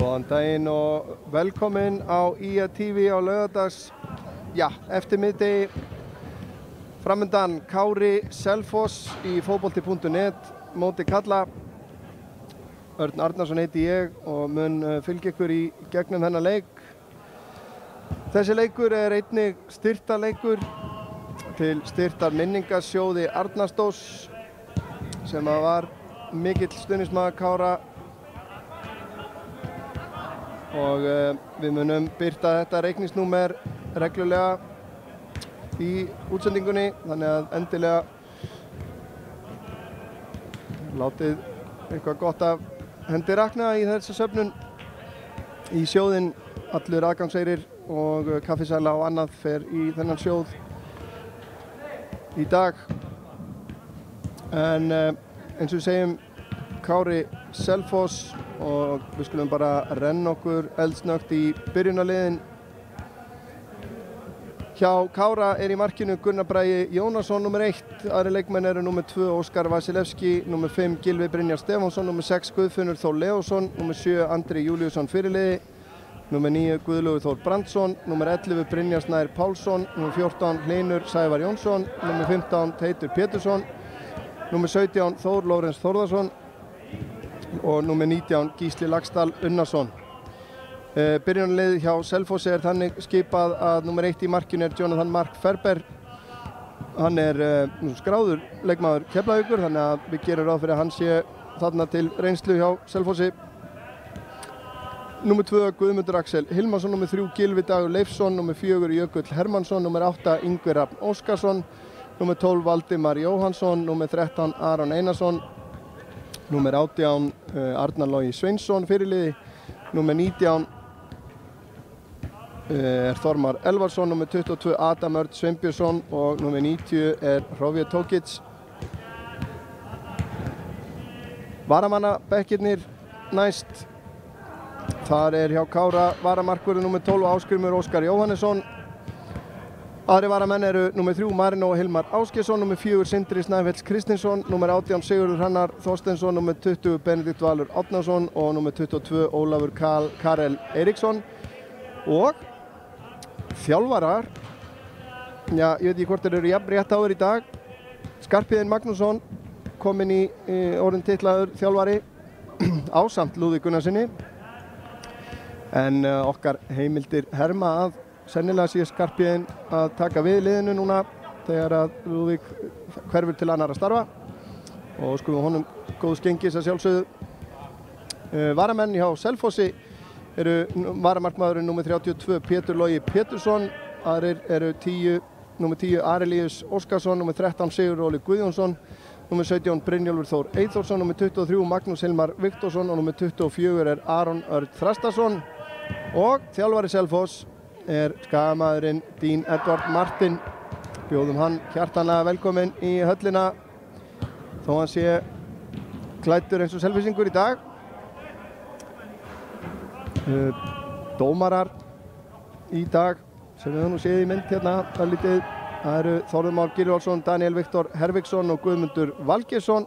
Góðan daginn og velkomin á IA TV á laugardags, eftirmiðdegi. Framundan Kári Selfoss í fótbolti.net móti karla. Örn Arnarsson heiti ég og mun fylgja ykkur í gegnum þennan leik. Þessi leikur er einnig styrktarleikur til styrktar minningarsjóði Arnarstós sem var mikill stuðningsmaður Kára. Og við munum birta þetta reikningsnúmer reglulega í útsendingunni, þannig að endilega látið eitthvað gott af hendi rakna í þessa söfnun í sjóðinn. Allur aðgangseyrir og kaffisæla og annað fer í þennan sjóð í dag. En eins og við segjum, Kári Selfoss, og við skulum bara renna okkur eldsnögt í byrjunarliðin. Hjá Kára í markinu Gunnar Bragi Jónasson, nr. 1. Aðri leikmenn eru nr. 2 Óskar Vasilevski, nr. 5 Gylfi Brynjar Stefánsson, nr. 6 Guðfinnur Þór Leósson, nr. 7 Andri Júlíusson fyrirliði, nr. 9 Guðlaugur Þór Brandsson, nr. 11 Brynjar Snær Pálsson, nr. 14 Hlynur Sævar Jónsson, nr. 15 Teitur Pétursson, nr. 17 Þór Lórens Þórðarsson og nr. 19 Gísli Laxdal Unnarsson. Byrjunarlið hjá Selfossi er þannig skipað að nr. 1 í markinu er Jonathan Mark Ferber. Hann er skráður leikmaður Keflavíkur, þannig að við gerum ráð fyrir að hann sé þarna til reynslu hjá Selfossi. Nr. 2 Guðmundur Axel Hilmarsson, nr. 3 Gylfi Dagur Leifsson, nr. 4 Jökull Hermannsson, nr. 8 Ingvi Rafn Óskarsson, nr. 12 Valdimar Jóhannsson, nr. 13 Aron Einarsson, nr. 18 Arnar Logi Sveinsson fyrirliði, nr. 19 er Þormar Elvarsson, nr. 22 Adam Örn Sveinbjörnsson og nr. 90 er Hrofje Tókic. Varamannabekkirnir næst. Þar er hjá Kára varamarkvörður nr. 12 Ásgrímur Óskar Jóhannesson. Aðri varamenn eru nr. 3 Marino Hilmar Ásgeirsson, nr. 4 Sindri Snæfells Kristinsson, nr. 18 Sigurður Hrannar Þorsteinsson, nr. 20 Benedikt Valur Árnason og nr. 22 Ólafur Karel Eiríksson. Og þjálfarar, ég veit ekki hvort þeir eru jafn rétt áður í dag. Skarphéðinn Magnússon kominn í orðinn titlaður þjálfari ásamt Lúðvík Gunnarsinni. En okkar heimildir herma að sennilega sé Skarphéðinn að taka við liðinu núna þegar að Lúðvík hverfur til annarra starfa og skulum honum góðs gengis að sjálfsögðu. Varamenn hjá Selfossi eru varamarkmaðurinn nr. 32 Pétur Logi Pétursson, aðrir eru nr. 10 Arelíus Óskarsson, nr. 13 Sigurður Óli Guðjónsson, nr. 17 Brynjólfur Þór Eyþórsson, nr. 23 Magnús Hilmar Viktorsson og nr. 24 er Aron Örn Þrastarsson. Og þjálfari Selfoss er skagamaðurinn Dean Edward Martin. Bjóðum hann hjartanlega velkominn í höllina þó hann sé klæddur eins og selfissingur í dag. Dómarar í dag sem við höfum nú séð í mynd hérna örlítið, það eru Þórður Már Gylfason, Daniel Viktor Herviksson og Guðmundur Valgeirsson.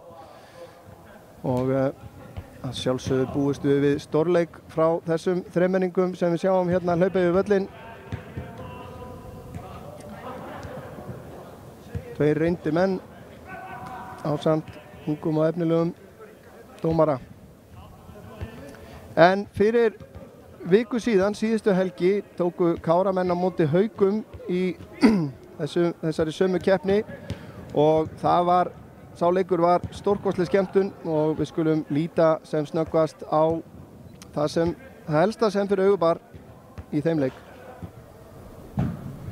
Og að sjálfsögðu búist við stórleik frá þessum þremmenningum sem við sjáum hérna hlaupa yfir völlinn. Tveir reyndir menn ásamt ungum og efnilegum dómara. En fyrir viku síðan, síðustu helgi, tóku Káramenn á móti Haukum í þessari sömu keppni og sá leikur var stórkostleg skemmtun og við skulum líta sem snöggvast á það helsta sem fyrir augu bar í þeim leik.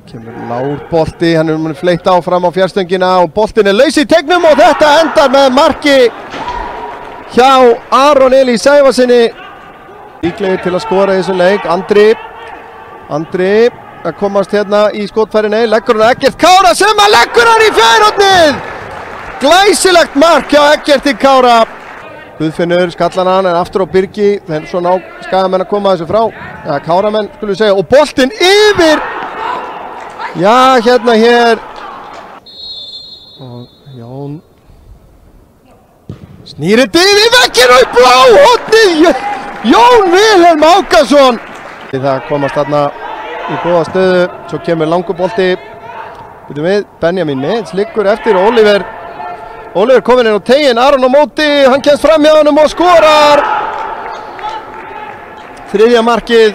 Kemur lágur bolti, hann er fleytt áfram á fjarstöngina og boltin er laus í teignum og þetta endar með marki hjá Aron Elí Sævarsinni. Líklegir til að skora í þessum leik. Andri að komast hérna í skotfærinni, leggur hann Eggert Kára sem að leggur hann í fjærhornið. Glæsilegt mark hjá Eggerti Kára. Guðfinnur skallan hann en aftur á Birgi, þeir svo ná skagamenn að koma þessu frá. Káramenn skulum við segja og boltinn yfir. Hérna hér. Og Jón snýr þetta yfir vegginn og í blá hornið. Jón Vilhelm Ákason. Það komast þarna í góða stöðu, svo kemur langubolti. Byrjum við, Benjamin Mids liggur eftir, Oliver kominn inn á teiginn, Aron á móti, hann kemst fram hjá honum og skorar. Þriðja markið.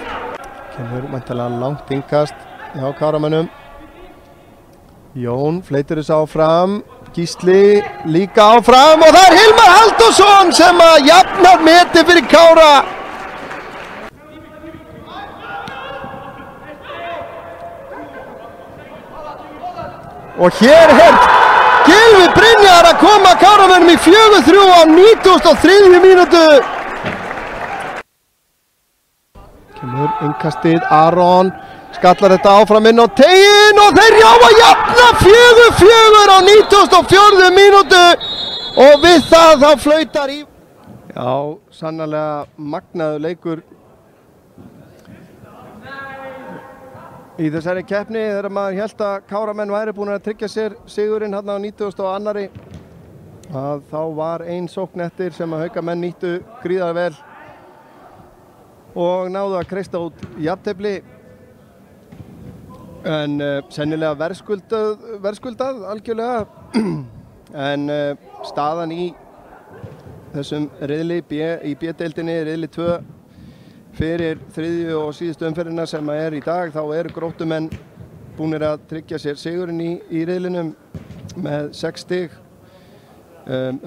Kemur væntanlega langt innkast hjá Káramönnum. Jón fleytir þess áfram, Gísli líka áfram og það er Hilmar Halldórsson sem að jafnar meti fyrir Kára. Og hér er Gylfi Brynjar að koma Káramönnum í 4-3 á 93. mínútu. Kemur innkastið, Aron skallar þetta áfram inn á teiginn og þeir já að jafna 4-4 á 94. mínútu og við það þá flautar í. Já, sannarlega magnaður leikur í þessari keppni þegar maður hélt að Káramenn væri búin að tryggja sér sigurinn hérna á 92. að þá var ein sókn eftir sem að Haukamenn nýttu gríðarlega vel og náðu að kreista út jafntefli en sennilega verðskuldað algjörlega en staðan í þessum riðli í B-deildinni, riðli 2 fyrir þriðju og síðustu umferðina sem er í dag, þá eru Gróttumenn búnir að tryggja sér sigurinn í riðlinum með 6 stig.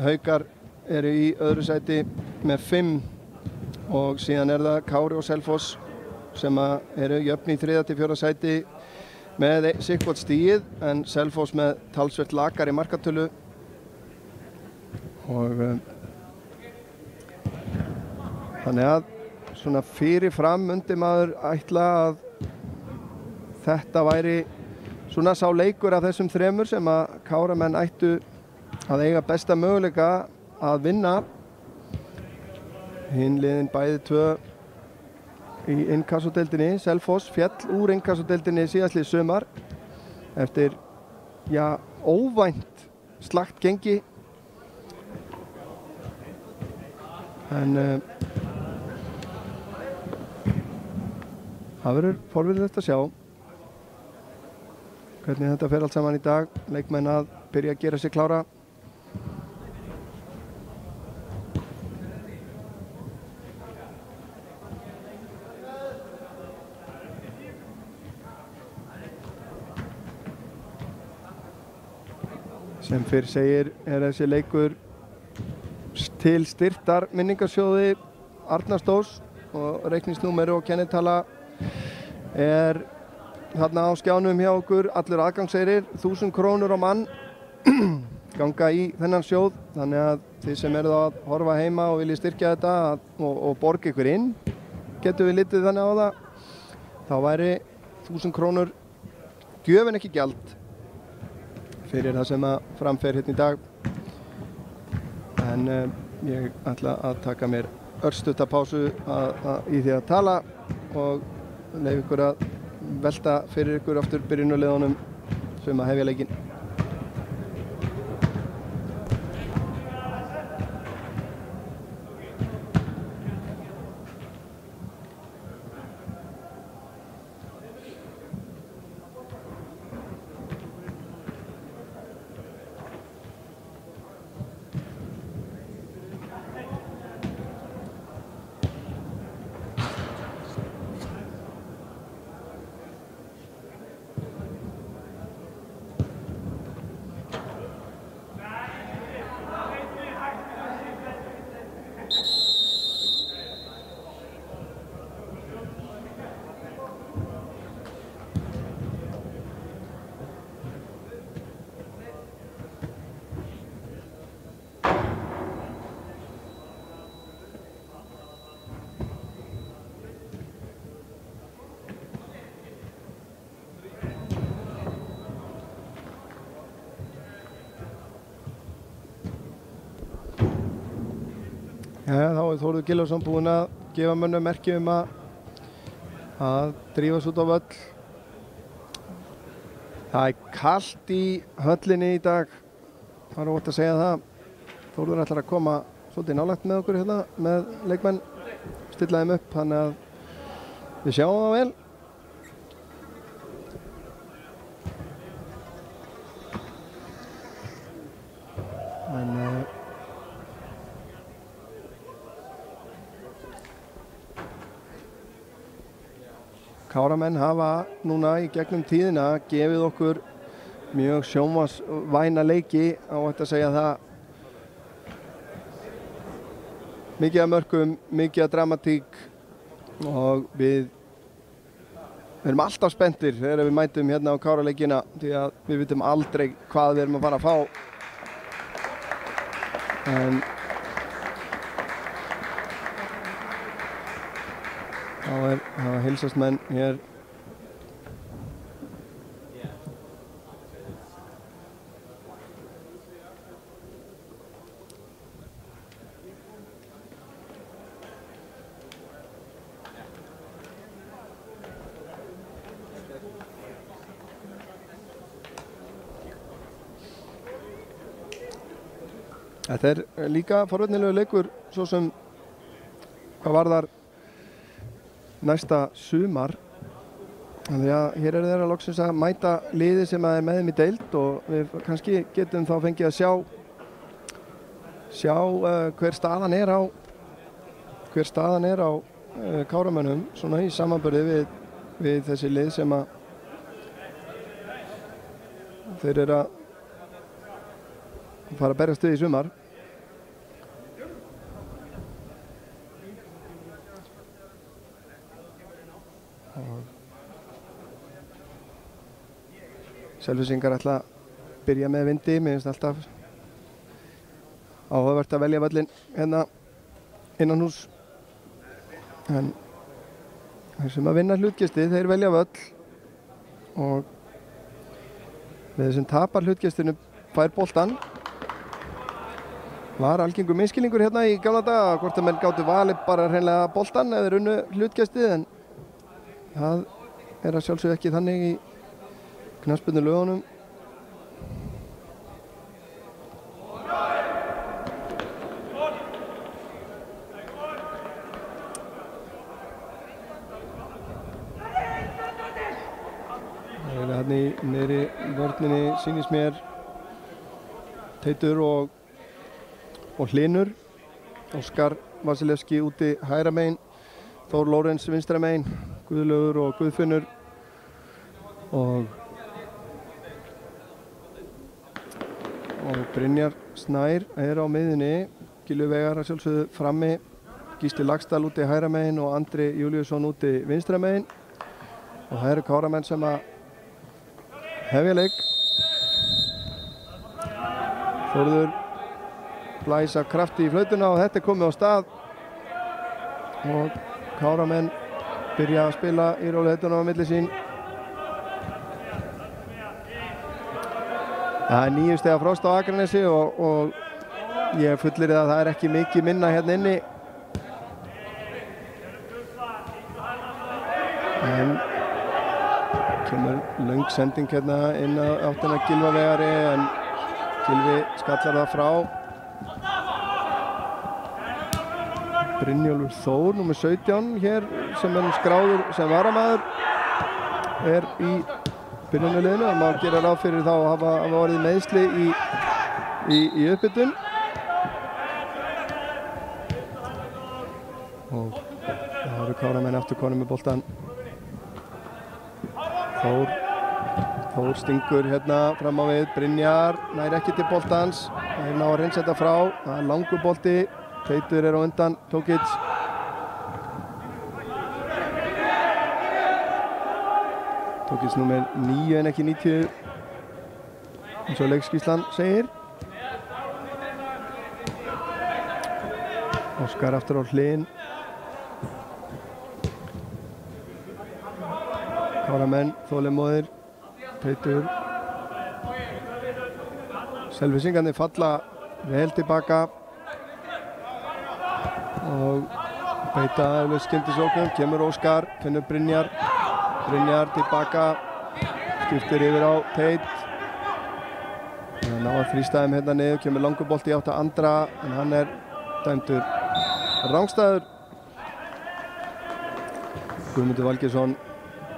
Haukar eru í öðru sæti með 5 og síðan er það Kári og Selfoss sem eru jöfn í 3. til 4. sæti með sikkvot stigið en Selfoss með talsvert lakari markatölu og þannig að svona fyrirfram myndi maður ætla að þetta væri svona sá leikur af þessum þremur sem að Káramenn ættu að eiga besta möguleika að vinna. Hinn liðin bæði 2 í innkassodeildinni. Selfoss féll úr innkassodeildinni síðastlið sumar eftir óvænt slakt gengi en það verður forvitnilegt að sjá hvernig þetta fer allt saman í dag. Leikmenn að byrja að gera sig klára. Sem fyrr segir er þessi leikur til styrktar minningarsjóði Arnarstós og reikningsnúmeru og kennitala er þarna á skjánum hjá okkur. Allir aðgangseyrir, 1000 krónur á mann ganga í þennan sjóð, þannig að þið sem eruð að horfa heima og viljið styrkja þetta og borga ykkur inn, getum við litið þannig á það, þá væri 1000 krónur gjöfin ekki gjald fyrir það sem að framfer hérna í dag. En ég ætla að taka mér örstutta pásu í því að tala og leyfa ykkur að velta fyrir ykkur aftur byrjunuleiðunum sem að hefja leikinn. Þá er Þórður Gylfason búinn að gefa mönnum merki að drífast út á völl. Það er kalt í höllinni í dag, það er óvægt að segja það. Þórður ætlar að koma svolítið nálægt með okkur hérna með leikmenn stilla þeim upp, þannig að við sjáum það vel. En Káramenn hafa núna í gegnum tíðina gefið okkur mjög sjónvarpsvæna leiki, á hægt að segja það. Mikið af mörkum, mikið af dramatík og við erum alltaf spenntir þegar við mætum hérna á Káraleikina því að við vitum aldrei hvað við erum að fara að fá. En þá heilsast menn hér. Þetta er líka forvitnilegu leikur, svo sem hvað varðar næsta sumar. Þannig að hér eru þeirra loksins að mæta liði sem er með þeim í deild og við kannski getum þá fengið að sjá hver staðan er á Káramönnum svona í samanburði við þessi lið sem að þeir eru að fara að berjast við í sumar. Selfyssingar ætla að byrja með vindi, mér finnst alltaf áhugavert að velja völlinn hérna innan hús. En þeir sem að vinna hlutgesti, þeir velja völl og þeir sem tapar hlutgestinu fær boltan. Var algengur misskilningur hérna í gamla daga hvort að menn gátu valið bara hreinlega boltan eða runnu hlutgestið, en það er að sjálfsögðu ekki þannig í knattspyrnulögunum. Það er hérna í niðri vörninni sýnist mér Teitur og Hlynur. Óskar Vasilevski úti hægra megin, Þór Lórens vinstra megin, Guðlaugur og Guðfinnur og Brynjar Snær er á miðjunni, Gylfi Veigar að sjálfsögðu frammi, Gísli Laxdal úti hægra megin og Andri Júlíusson úti vinstra megin. Og það eru Káramenn sem að hefja leik. Þórður blæs af krafti í flautuna og þetta er komið á stað og Káramenn byrja að spila í rólegheitunum á milli sín. Það er 9 stiga frost á Akranesi og ég fullyrði að það er ekki mikið minna hérna inni. En kemur löng sending hérna inn á áttina Gylfa Vegari en Gylfi skallar það frá. Brynjólfur Þór, númer 17 hér, sem er skráður sem varamaður, er í byrjunarliðinu. Það má gera ráð fyrir þá að hafa orðið meiðsli í uppbytun. Og það eru Káramenn aftur konum með boltan. Þór stingur hérna fram á við, Brynjar nær ekki til boltans, það er ná að reynsetta frá, það er langur bolti, Teitur er á undan, Tókic. Tókic númer 9 en ekki 90, eins og leikskýrslan segir. Óskar aftur á hlinn. Káramenn, þolinmóðir, Teitur. Selfyssingarnir falla vel tilbaka og beita eflaust skyndisóknum. Kemur Óskar, finnur Brynjar tilbaka, skiptir yfir á Teit. Það ná að þrýstæðum hérna niður, kemur langur bolti í átt að Andra en hann er dæmdur rangstæður. Guðmundur Valgeirsson,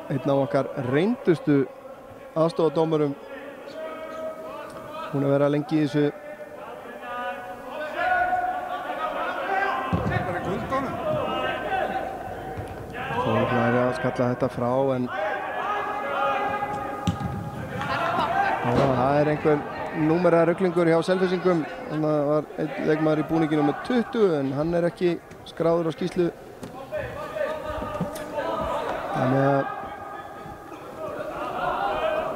einn af okkar reyndustu aðstofadómurum, búinn að vera lengi í þessu. Þór er að skalla þetta frá, en það er einhver númeraruglingur hjá Selfyssingum. Það var einn leikmaður í búninginu með 20, en hann er ekki skráður á skýrslu. Þannig að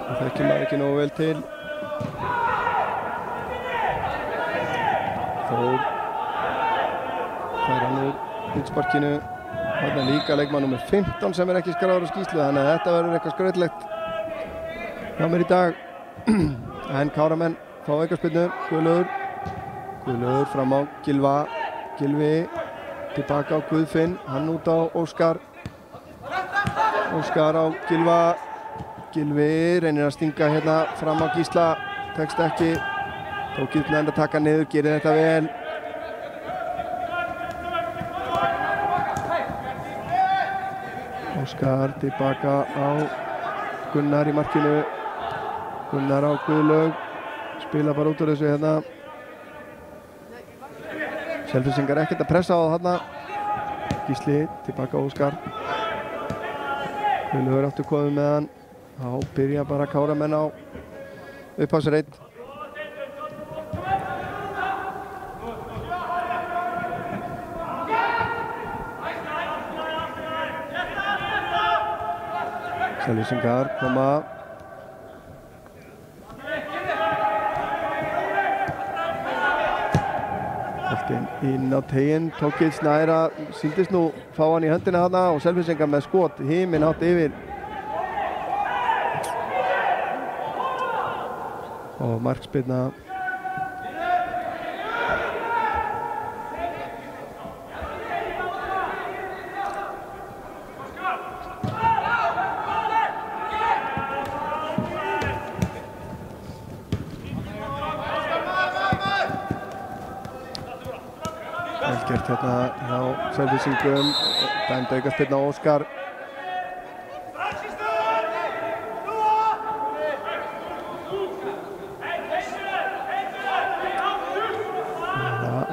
það þekkir maður ekki nógu vel til. Þór fær hann úr útsparkinu. Þarna líka leikmaður númer 15 sem er ekki skráður á skýrslu, þannig að þetta verður eitthvað skrautlegt hjá mér í dag. En Káramenn fá aukaspyrnu. Guðlaugur fram á Gylfa. Gylfi tilbaka á Guðfinn, hann út á Óskar. Óskar á Gylfa. Gylfi reynir að stinga hérna fram á Gísla, tekst ekki. Tók Gísla enda að taka niður, gerir þetta vel. Óskar tilbaka á Gunnar í markinu. Gunnar á Guðlaug, spila bara út úr þessu hérna. Selfyssingar ekkert að pressa á það þarna. Gísli tilbaka á Óskar. Guðlaugur áttu komið með hann. Þá byrja bara Káramenn á upphásreit. Selfyssingar koma. Boltinn inn á teiginn, Tókill Snæra sýndist nú fá hann í höndina þarna og Selfyssingar með skot himinhátt yfir. Og markspyrna. Velgert hérna hjá Selfyssingum, dæmd aukaspyrna á Óskar.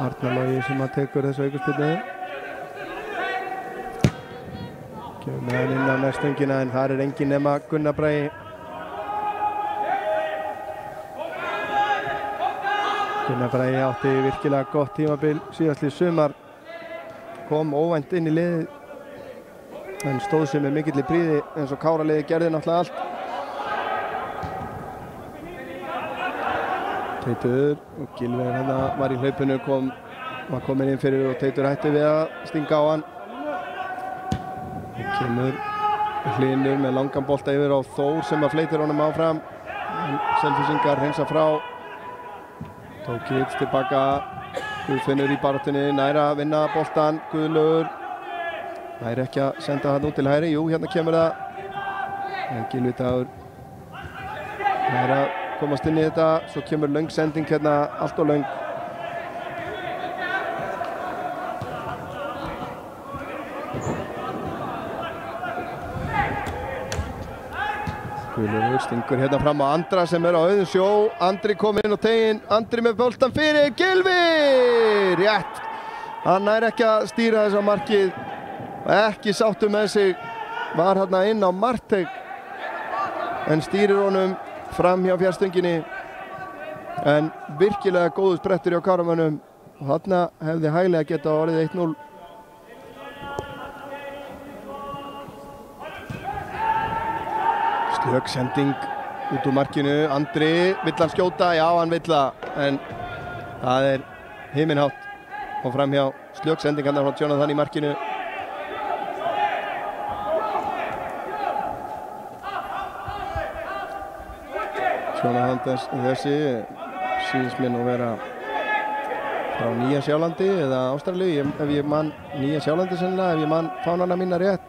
Arnar Logi sem að tekur þessu aukaspyrnu. Kemur með hann inn á nærstöngina, en þar er enginn nema Gunnar Bragi. Gunnar Bragi átti virkilega gott tímabil síðastlið sumar. Kom óvænt inn í liðið, en stóð sig með mikilli prýði eins og Káraliðið gerði náttúrulega allt. Teitur og Gylfi hérna var í hlaupinu, var komin inn fyrir og Teitur hætti við að stinga á hann. Og kemur Hlynur með langan bolta yfir á Þór sem að fleytir honum áfram. En Selfyssingar hreinsa frá. Tókill tilbaka. Guðfinnur í baráttunni, nær að vinna boltan. Guðlaugur nær ekki að senda hann út til hægri. Jú, hérna kemur það. En Gylfi Dagur nær að komast inn í þetta. Svo kemur löng sending hérna, allt og löng. Guðlaugur stingur hérna fram á Andra sem er á auðum sjó. Andri kom inn á teiginn, Andri með boltan fyrir Gylfi! Rétt! Hann nær ekki að stýra þess að markið og ekki sáttur með sig. Var hérna inn á markteig en stýrir honum fram hjá fjærstönginni. En virkilega góður sprettur hjá Káramönnum og þarna hefði hæglega getað orðið 1-0. Slök sending út úr markinu. Andri, vill hann skjóta? Já, hann vill það, en það er himinhátt og framhjá. Slök sending hann frá Jonathan í markinu. Jonathan þessi síðist mér nú vera frá Nýja Sjálandi eða Ástralíu, ef ég man Nýja Sjálandi sennilega, ef ég man fánana mína rétt.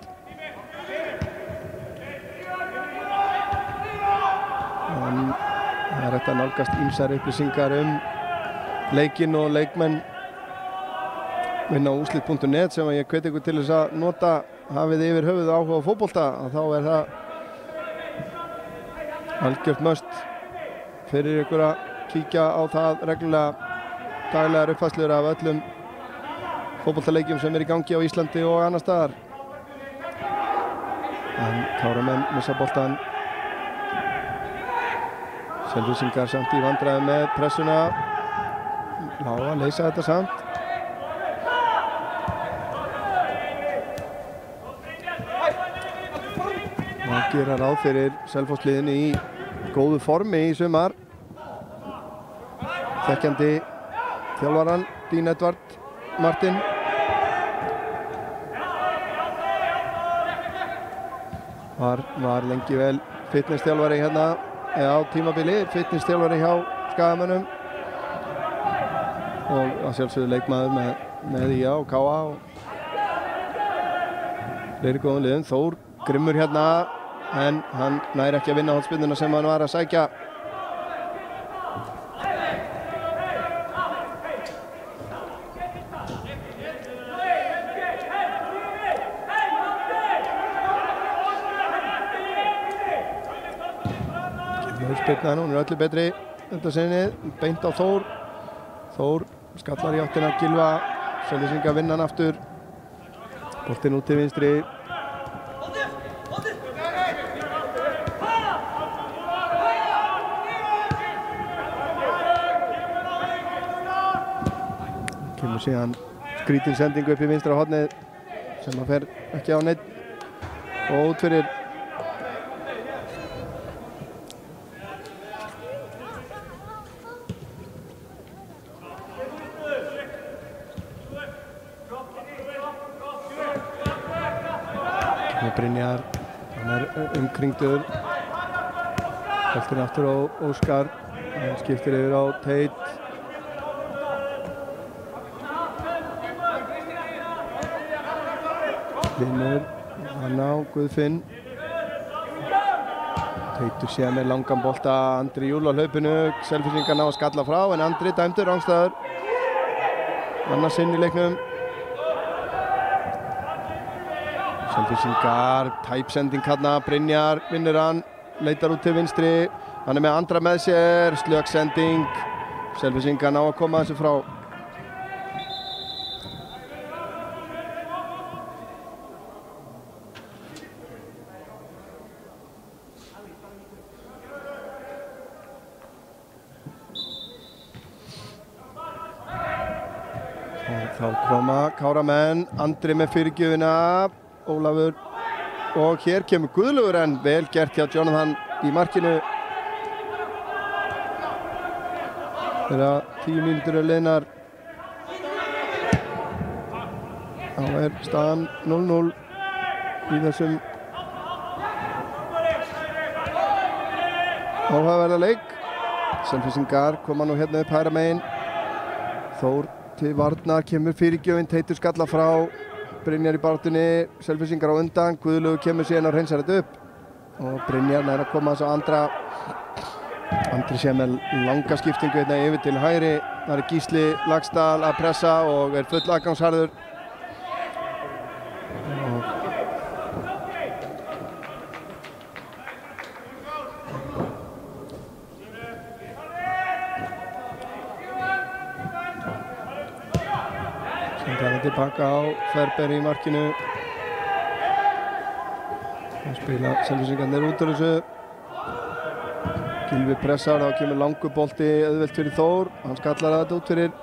Það er hægt að nálgast ýmsar upplýsingar leikinn og leikmenn inn á úslit.net sem ég hvet ykkur til þess að nota hafið yfir höfuð áhuga á fótbolta þá það algjört must fyrir ykkur að kíkja á það reglulega daglegar uppfærslur af öllum fótboltaleikjum sem í gangi á Íslandi og annar staðar. En Káramenn missa boltan. Selvísingar samt í vandræðum með pressuna. Ná að leysa þetta samt. Og gera ráð fyrir Selfossliðinu í góðu formi í sumar. Þekkjandi þjálfaran Dean Edward Martin. Var lengi vel fitness-þjálfari hérna á tímabili, fitness-þjálfari hjá Skagamönnum og að sjálfsögðu leikmaður með IA og KA og fleiri góðum liðum. Þór grimmur hérna en hann nær ekki að vinna hornspyrnuna sem hann var að sækja. Spyrnan, hún öllu betri þetta sinnið, beint á Þór. Þór skallar í áttina Gylfa, Selvísingar vinna hann aftur. Boltinn út til vinstri. Kemur síðan skrítin sendingu upp í vinstra hornið sem að fer ekki á neitt og út fyrir. Brynjar, hann umkringdur. Boltinn aftur á Óskar, hann skiptir yfir á Teit. Linur, hann á Guðfinn. Teitur séð með langan bolta, Andri Júl á hlaupinu. Selfyssingar ná að skalla frá en Andri dæmdur rangstæður. Annars inn í leiknum. Selfyssingar, tæpsending hérna, Brynjar vinnur hann, leitar út til vinstri, hann með Andra með sér, slök sending, Selfyssingar ná að koma þessu frá. Og þá koma Káramenn, Andri með fyrirgjöfina. Ólafur og hér kemur Guðlaugur en vel gert hjá Jonathan í markinu. Þegar 10 mínútur liðnar þá staðan 0-0 í þessum áhugaverða leik. Selfyssingar koma nú hérna upp hægra megin. Þór til varnar, kemur fyrirgjöfin, Teitur skalla frá. Brynjar í baráttunni, Selfyssingar á undan, Guðlaugur kemur síðan og hreinsar þetta upp og Brynjar nær að koma þessu Andra. Andri sé með langa skiptingu hérna yfir til hægri. Það Gísli Laxdal að pressa og full aðgangsharður. Sendaði tilbaka á Ferber í markinu. Það spila Selfyssingarnir út úr þessu. Gylfi pressar, þá kemur langur bolti auðvelt fyrir Þór. Hann skallar þetta út fyrir.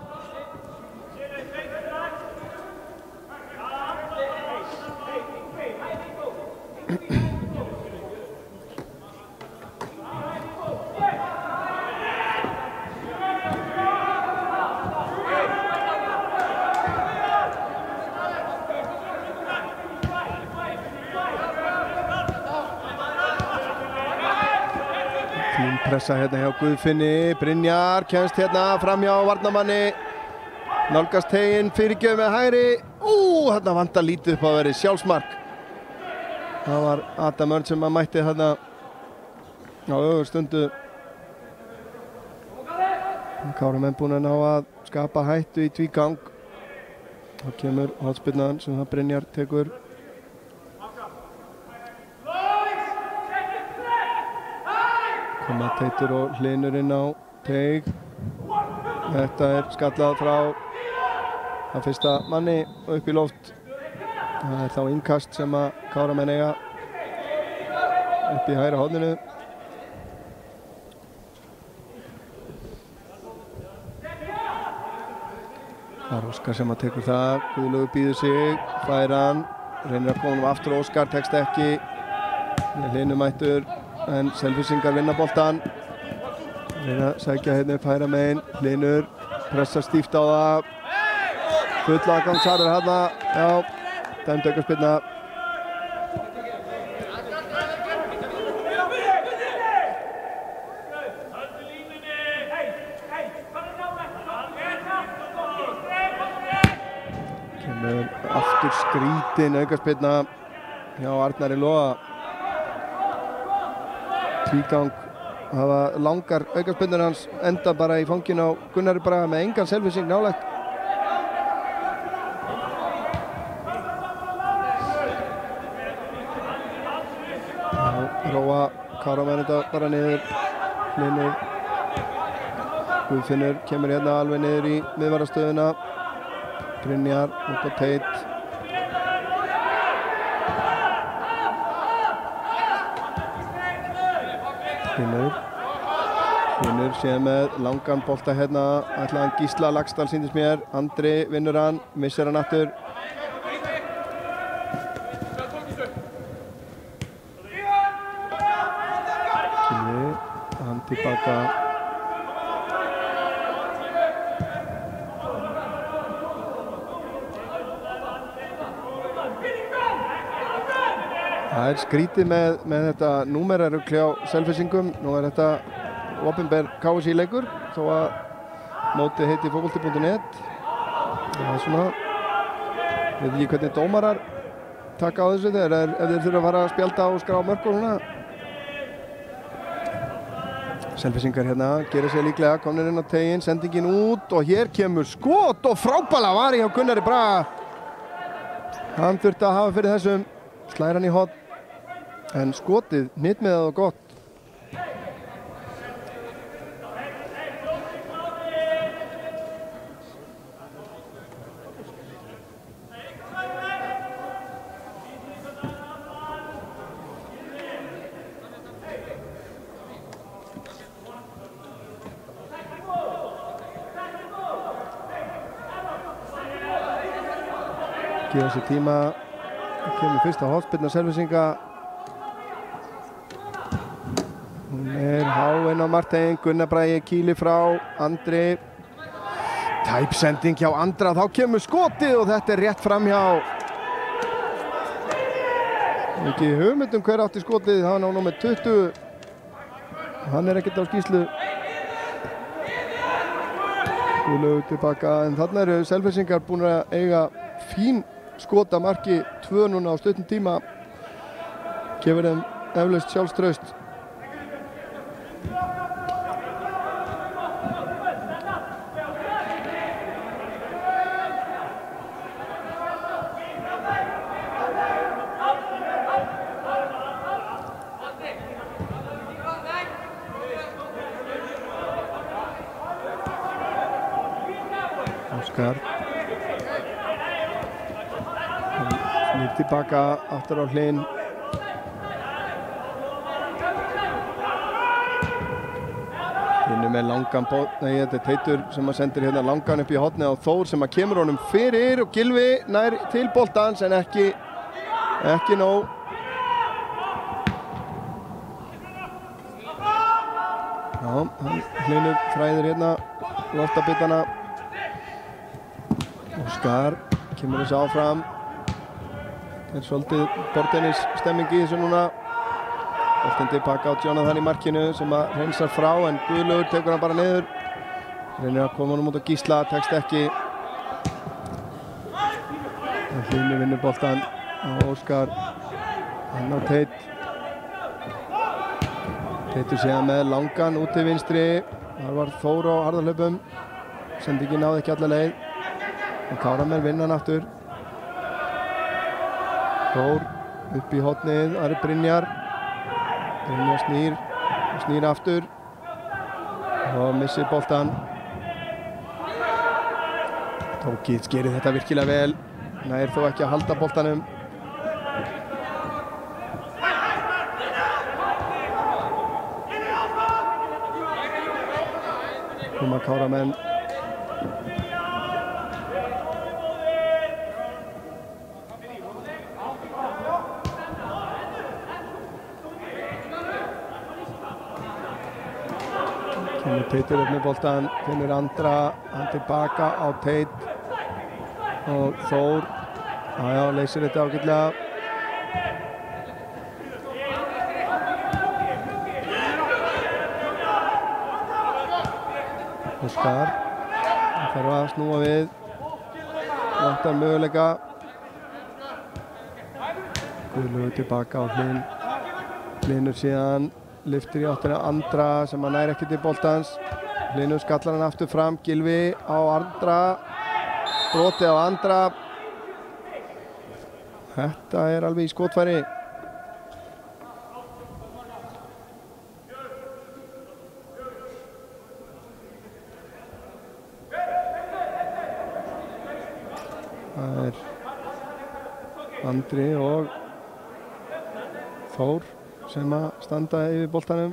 Fín pressa hérna hjá Guðfinni, Brynjar kemst hérna fram hjá varnarmanni, nálgast teginn, fyrirgjöf með hægri. Þarna vantar lítið upp að vera sjálfsmark. Það var Adam Örn sem að mætti þarna á ögurstundu. Káramenn búin að ná að skapa hættu í tvígang. Þá kemur hornspyrnan sem það Brynjar tekur. Koma Teitur og Hlynur inn á teig. Þetta skallað frá að fyrsta manni upp í loft. Það þá innkast sem að Káramenn eiga upp í hægra horninu. Það Óskar sem að tekur það. Guðlaugur býður sig, fær hann, reynir að koma aftur. Óskar tekst ekki. Hlynur mættur en Selfyssingar vinna boltan. Reyna að sækja hérna upp hægra megin. Hlynur pressa stíft á það. Full aðgangsarður hérna. Já, dæmd aukaspyrna. Kemur aftur skrítin aukaspyrna hjá Arnari Loga. Tvígang hafa langar aukaspyrnur hans enda bara í fanginu á Gunnari Braga með engan Selfyssing nálægt. Róa Káramenn þetta bara niður. Hlynur Guðfinnur kemur hérna alveg niður í miðvarðarstöðuna. Brynjar út á Teit. Hlynur sé með langan bolta hérna, ætlaði hann Gísla Laxdal sýndist mér. Andri vinnur hann, missir hann aftur. Gylfi, hann tilbaka. Það skrítið með þetta númerarugli á Selfyssingum. Nú þetta opinber KSÍ leikur þó að mótið heiti fótbolti.net. Það svona, veit ekki hvernig dómarar taka á þessu ef þeir þurfa að fara að spjalda og skrá mörk og svona. Selfyssingar hérna gera sér líklega, komnir inn á teiginn, sendingin út og hér kemur skot og frábæla var hjá Gunnari Braga. Hann þurfti að hafa fyrir þessum, slær hann í horn. En skotið hnitmiðað og gott. Gefa sér tíma. Kemur fyrsta hornspyrna Selfyssinga. Háinn á Martein, Gunnar Bragi kýli frá, Andri. Tæpsending hjá Andra, þá kemur skotið og þetta rétt framhjá. Ekki hugmynd hver átti skotið, hann á númer 20. Hann ekkert á skýrslu. Guðlaugur tilbaka, en þarna eru Selfyssingar búin að eiga fín skot að marki 2 núna á stuttum tíma. Gefur þeim eflaust sjálfstraust. Óskar snýr tilbaka aftur á Hlyn. Hlynur með langan þetta Teitur sem að sendir hérna langan upp í hornið á Þór sem að kemur honum fyrir og Gylfi nær til boltans en ekki nóg. Já, Hlynur þræðir hérna loftabitana. Óskar kemur þessu áfram. Það svolítið bortennis stemming í þessu núna. Boltinn tilbaka á Jonathan í markinu sem að hreinsar frá en Guðlaugur tekur hann bara niður. Reynir að koma honum út á Gísla, tekst ekki. Hlynur vinnur boltan á Óskar. Hann á Teit. Teitur séðan með langan út til vinstri. Þar var Þór á harðarhlaupum. Sendingin náði ekki alla leið. En Káramenn vinna hann aftur. Þór upp í hornið, það Brynjar. Brynjar snýr Snýr aftur og missir boltan. Tókic gerir þetta virkilega vel, nær þó ekki að halda boltanum. Koma Káramenn. Kemur Teitur upp með boltan, finnur Andra, hann tilbaka á Teit og Þór, leysir þetta ágætlega. Óskar, það þarf að snúa við, vantar möguleika. Guðlaugur tilbaka á Hlyn, Hlynur síðan. Lyftir í áttina Andra sem hann nær ekki til boltans. Hlynur skallar hann aftur fram, Gylfi á Andra, broti á Andra. Þetta er alveg í skotfæri. Það er Andri og Þór sem að standa yfir boltanum.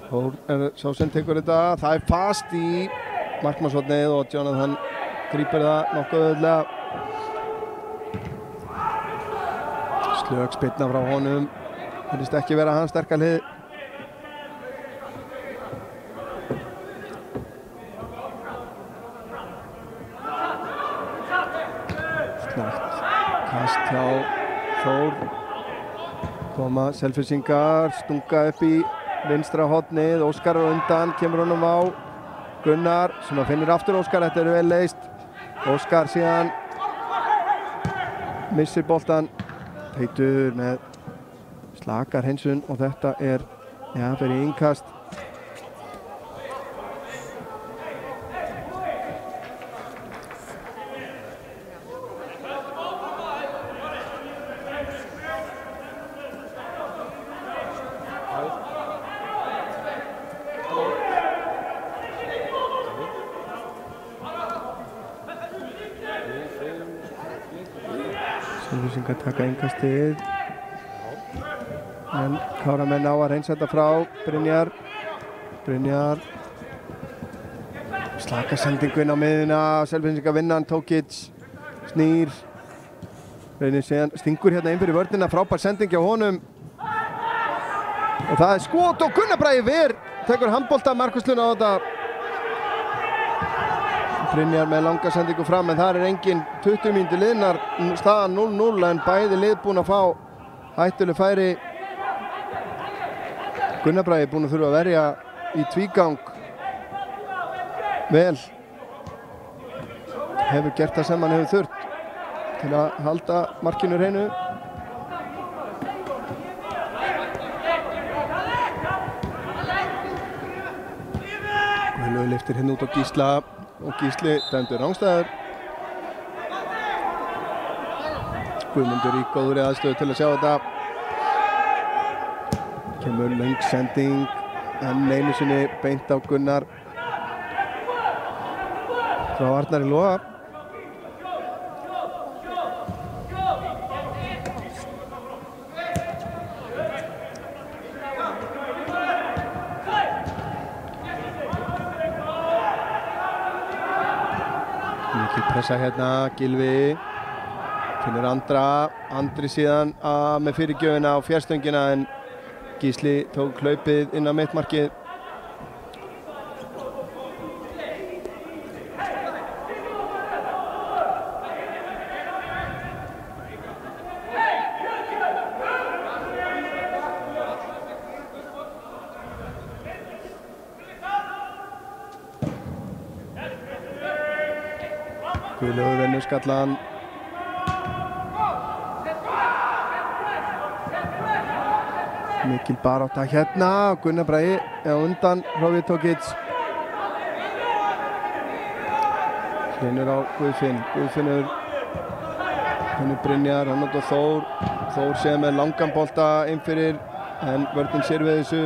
Þór er sá sem tekur þetta. Það er fast í markmannshornið og Jonathan grípur það nokkuð auðveldlega. Slök spyrna frá honum. Virðist ekki vera hans sterka hlið. Kast hjá Þór, koma Selfyssingar, stunga upp í vinstra hornið, Óskar á undan, kemur honum á Gunnar sem að finnir aftur Óskar, þetta er vel leyst. Óskar síðan missir boltan, Teitur með slakar hreinsun og þetta er fyrir innkast. Selfyssingar taka innkastið en Káramenn á að hreinsa þetta frá. Brynjar slaka sendingu inn á miðuna, Selfyssingar vinna hann, Tókic snýr, reynir síðan, stingur hérna inn fyrir vörnina, frábær sending hjá honum og það er skot og Gunnar Bragi Ver tekur handbolta, Markus Lund á þetta. Brynjar með langa sendingu fram en það er engin 20 mínútur liðnar, staðan 0-0 en bæði lið búin að fá hættuleg færi. Gunnar Bragi búin að þurfa að verja í tvígang vel, hefur gert það sem hann hefur þurft til að halda markinu hreinu. Guðlaugur lyftir hérna út á Gísla og Gísli dæmdur rangstæður. Guðmundur í góðri aðstöðu til að sjá þetta. Kemur löng sending enn einu sinni beint á Gunnar frá Arnari Loga. Mikil pressa hérna, Gylfi finnur Andri síðan með fyrirgjöfina á fjárstöngina en Gísli tók hlaupið inn á mittmarkið. Guðlaugur vinnur skallan. Mikil barátta hérna, Gunnar Bragi á undan Hrófi Tókic. Hlynur á Guðfinn, Guðfinnur Henni Brynjar, hann átt og Þór séð með langan bolta inn fyrir en vörnin sér við þessu.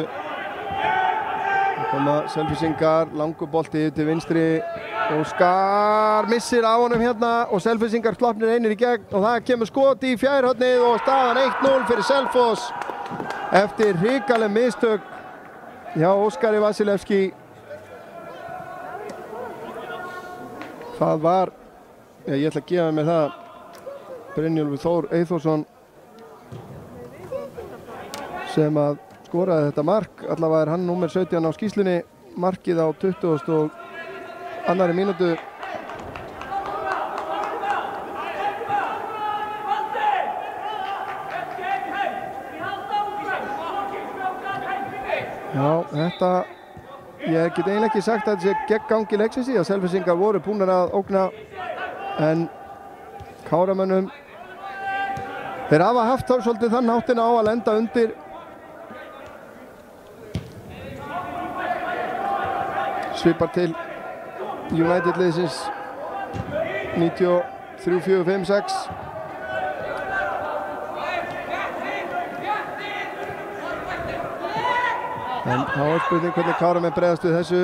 Það koma Selfyssingar, langur bolti til vinstri. Óskar missir af honum hérna og Selfyssingar klappnir einir í gegn og það kemur skot í fjærhornið og staðan 1-0 fyrir Selfoss eftir hrikaleg mistök hjá Óskari Vasilevski. Það var, ég ætla að gefa mér það, Brynjólfur Þór Eyþórsson sem að skoraði þetta mark. Allavega hann númer 17 á skýrslunni, markið á 22. mínútu. Já, þetta, ég get eiginlega ekki sagt að þetta sé gegn gangi leiksins í að Selfyssingar voru búnir að ógna en Káramönnum þeir hafa haft þá svolítið þann háttina á að lenda undir. Svipar til United liðsins 93-4-5-6. En þá er spurning hvernig Káramenn bregðast við þessu.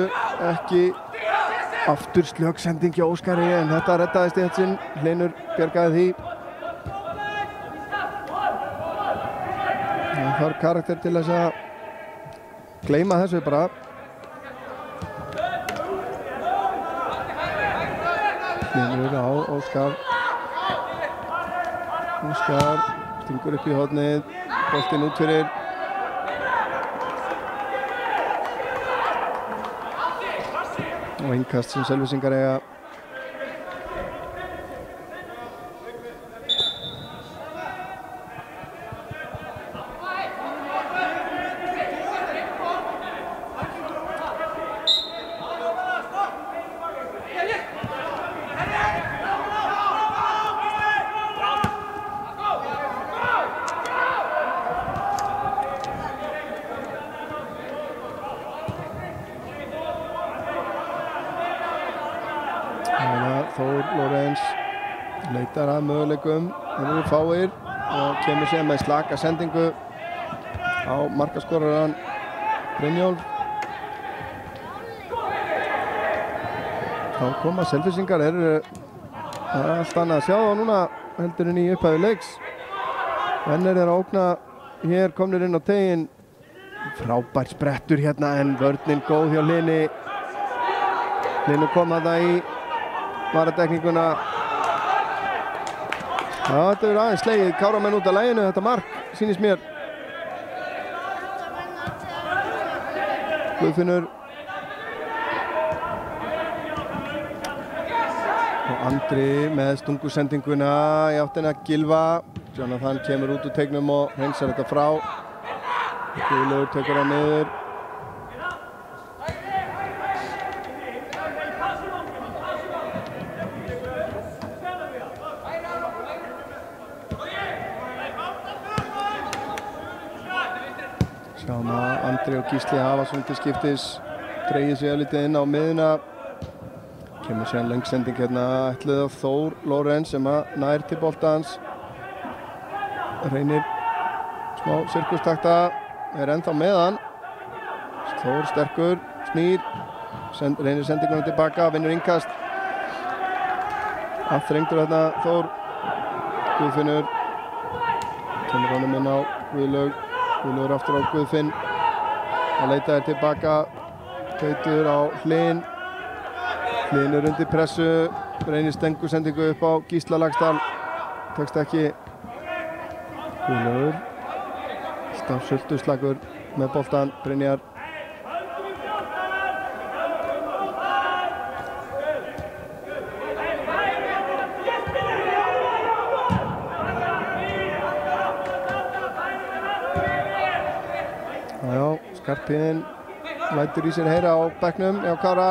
Ekki aftur slök sending hjá Óskari en þetta reddaðist í hetsinn. Hlynur bjargaði því. Það þarf karakter til þess að gleyma þessu bara. Hlynur á Óskar. Óskar stingur upp í hornið. Boltinn út fyrir. Og innkast sem Selfyssingar eiga. Þór Lorenz leitar að möguleikum, þeir eru fáir og kemur sér með slaka sendingu á markaskoraran Brynjólf. Þá koma Selfyssingar, það er allt annað að sjá þá núna heldur en í upphæfi leiks. Venner er að ógna, hér komnir inn á teginn, frábær sprettur hérna en vörnin góð hjá Hlyni. Hlyni kom að það í varadekninguna. Já, þetta er aðeins slegið Káramenn út af laginu, þetta mark, sýnist mér. Guðfinnur. Og Andri með stungusendinguna í áttina Gylfa. Jonathan kemur út úr teignum og hreinsar þetta frá. Guðlaugur tekur hann niður. Sjáum að Andri og Gísli hafa svona til skiptis dregið sig lítið inn á miðuna. Kemur síðan lengsending hérna ætluð á Þór Lorenz sem að nær til boltans. Reynir smá sirkustakta, er ennþá með hann. Þór sterkur, snýr, reynir sendinguna tilbaka, vinnur innkast. Aðþrengdur hérna Þór. Guðfinnur kemur honum inn á Guðlaug. Guðlaugur aftur á Guðfinn. Það leitaði tilbaka. Teitur á Hlyn. Hlyn er undir pressu. Reynir stengusendingu upp á Gísla Laxdal. Tekst ekki. Guðlaugur. Alltaf sultuslagur með boltan. Brynjar. Skarpíðinn lætur í sér heyra á bekknum hjá Kára.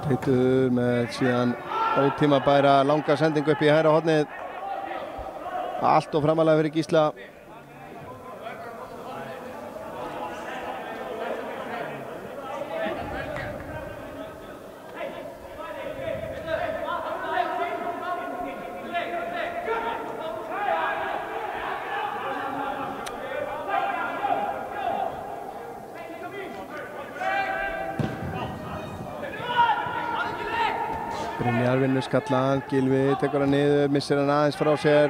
Teitur með síðan ótímabæra langa sendingu upp í hægra hornið. Allt og framalega fyrir Gísla. Brynjar vinnur skallan, Gylfi tekur hann niður, missir hann aðeins frá sér.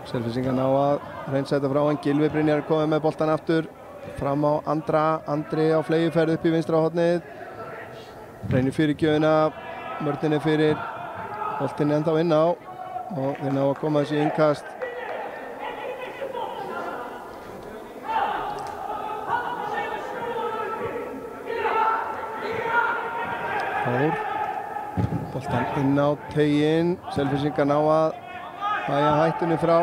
Selfyssingar ná að reynsa þetta frá hann. Gylfi Brynjar komið með boltan aftur fram á Andri á fleygiferð upp í vinstra hornið. Reynir fyrir gjöfina, mörninni fyrir, boltinn ennþá inn á og þeir ná að koma þessi innkast. Þór, boltan inn á teiginn, Selfyssingar ná að bæja hættunni frá.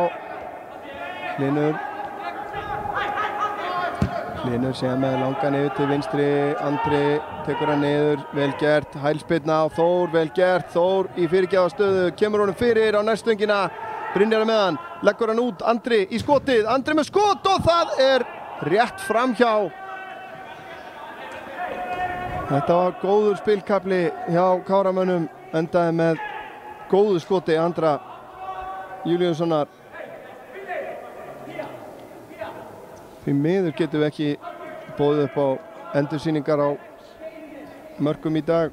Hlynur séð með langan yfir til vinstri, Andri tekur hann niður, vel gert, hælspyrna á Þór, vel gert, Þór í fyrirgjafarstöðu, kemur honum fyrir á nærstöngina, Brynjar er með hann, leggur hann út, Andri í skotið, Andri með skot og það er rétt framhjá. Þetta var góður spilkafli hjá Káramönnum, endaði með góðu skoti Andra Júlíussonar. Því miður getum við ekki boðið upp á endursýningar á mörkum í dag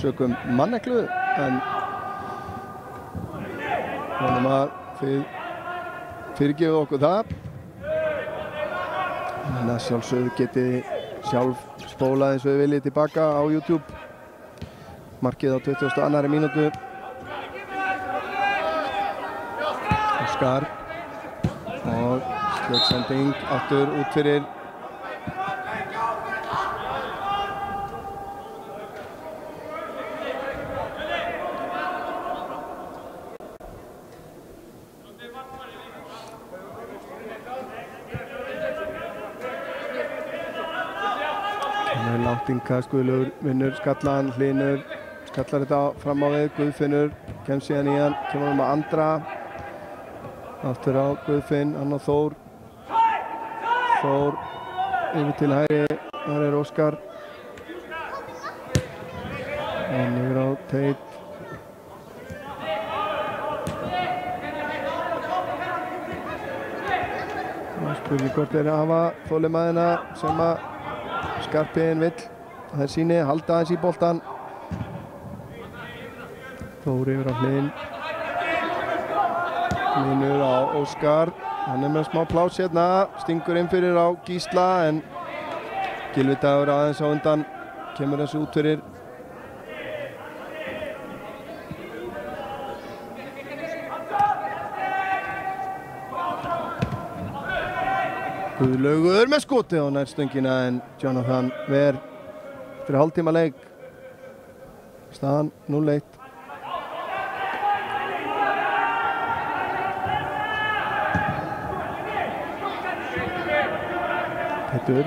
sökum manneklu, en vonum að þið fyrirgefið okkur það. En að sjálfsögðu getið sjálf spólað eins og þið viljið tilbaka á YouTube. Markið á 22. mínútu. Óskar og slöggsending aftur út fyrir. Langt Guðlaugur vinnur skallan, Hlynur skallar þetta fram á við, Guðfinnur kemst síðan í hann, kemur hann með Andra aftur á Guðfinn, hann og Þór yfir til hægri, þar er Óskar og yfir á Teit. Spurning hvort þeir hafa þolinmæðina sem að Skarpiðinn vill að þeir síni, halda aðeins í boltan. Þór yfir á Hlyn. Hlynur á Óskar, hann er með smá pláss hérna, stingur inn fyrir á Gísla en Gylfi Dagur aðeins á undan, kemur þessu út fyrir. Guðlaugur með skotið á nærstöngina en Jonathan ver eftir hálftíma leik. Staðan 0-1. Petur.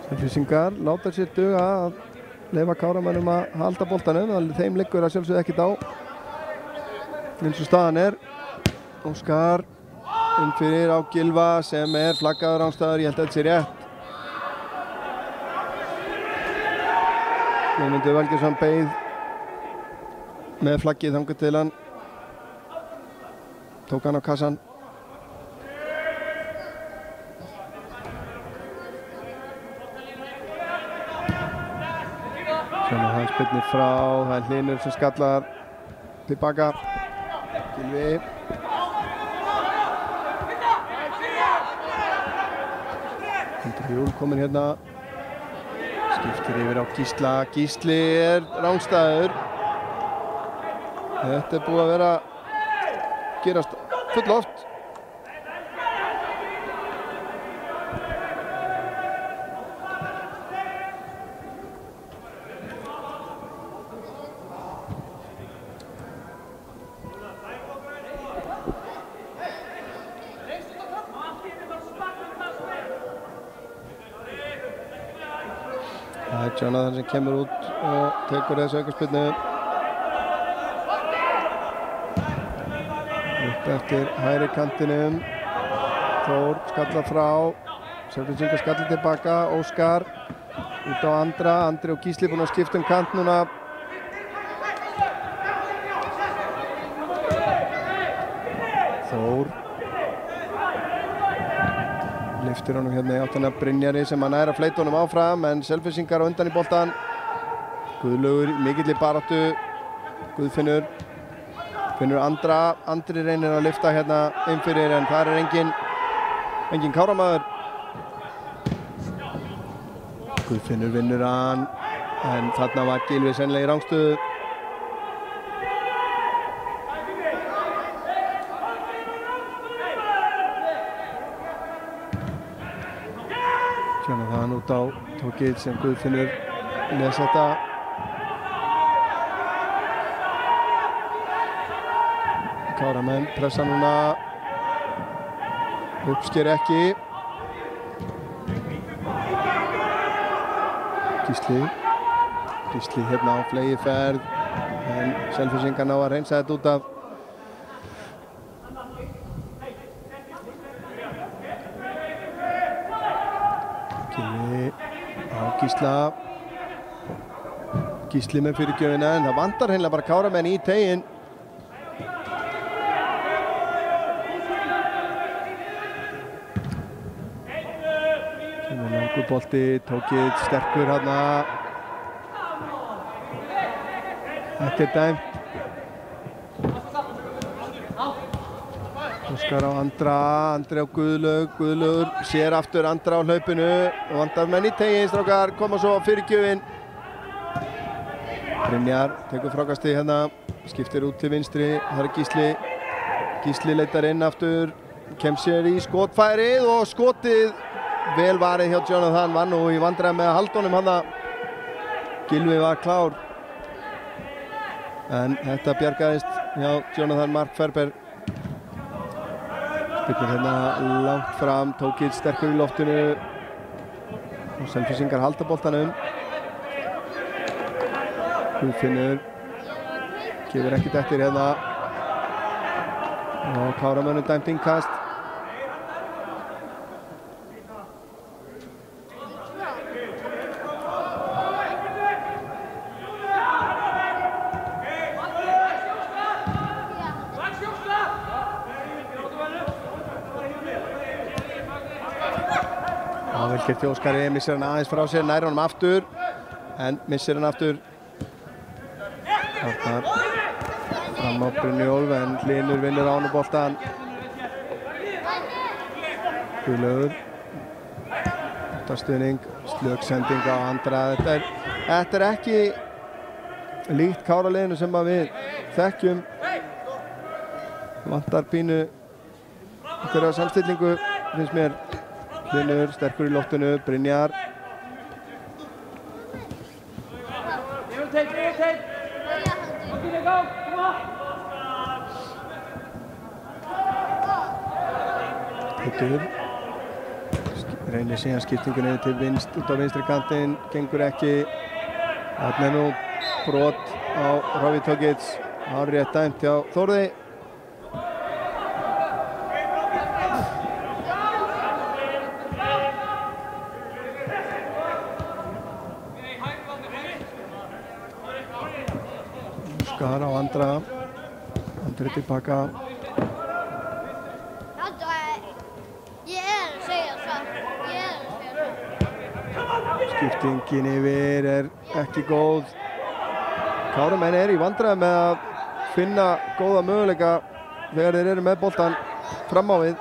Selfyssingar láta sér duga að leyfa Káramönnum að halda boltanum. Þeim liggur að sjálfsögðu ekkert á. Eins og staðan er. Óskar inn fyrir á Gylfa sem er flaggaður rangstæður, ég held að þetta sé rétt. Guðmundur Valgeirsson beið með flaggið þangað til hann tók hann á kassan. Svona hann spilnir frá, það er Hlynur sem skallar tilbaka. Gylfi. Júl kominn hérna, skiptir yfir á Gísla, Gísli er rangstæður. Þetta er búið að vera gerast full oft. Það er Jonathan sem kemur út og tekur þessu aukaspyrnu. Upp eftir hægri kantinum. Þór skallar frá. Selfyssingar skallar tilbaka. Óskar út á Andra. Andri og Gísli búin að skipta kant núna. Þór. Lyftir honum hérna í áttina Brynjari sem hann er að fleyta honum áfram en Selfyssingar á undan í boltan. Guðlaugur í mikilli baráttu. Guðfinnur finnur Andri reynir að lyfta hérna inn fyrir en þar er engin Káramaður. Guðfinnur vinnur hann en þarna var Gylfi sennilega í rangstöðu. Jonathan út á tókið sem Guðfinnur les þetta. Káramenn pressa núna, uppsker ekki. Gísli hérna á flegiferð en Selfyssingar ná að reynsa þetta út af. Gylfi á Gísli með fyrirgjöfina en það vantar hreinlega bara Káramenn í teginn. Bolti, tókið sterkur hérna. Þetta er dæmt. Óskar á Andri á Guðlaugur sér aftur Andra á hlaupinu og vantar menn í teginn, strákar, koma svo fyrirgjöfin. Brynjar tekur frákastið hérna, skiptir út til vinstri, það er Gísli leitar inn aftur, kemst sér í skotfærið og skotið vel varið hjá Jonathan, var nú í vandræðum með að halda honum hann. Gylfi var klár en þetta bjargaðist hjá Jonathan Mark Ferber. Spillir hérna langt fram, tókið sterkur í loftinu og Selfyssingar halda boltanum. Guðfinnur gefur ekkert eftir hérna og Káramönnum dæmt innkast. Velgert Óskari, missir hann aðeins frá sér, nær honum aftur en missir hann aftur. Þarna fram á Brynjólf en Hlynur vinnur á hann og boltan. Guðlaugur stuðning, slöksending á Andra. Þetta er ekki líkt Káraliðinu sem við þekkjum. Vantar pínu einhverja samstillingu finnst mér. Hlynur sterkur í loftinu, Brynjar. Hittur. Reynir síðan skiptingunni til út á vinstri kantinn, gengur ekki. Þarna er nú brot á Ravi Tokic, hárrétt dæmt hjá Þórði. Óskar á Andri tilbaka. Skiptingin yfir er ekki góð. Káramenn í vandræðum með að finna góða möguleika þegar þeir eru með boltan fram á við.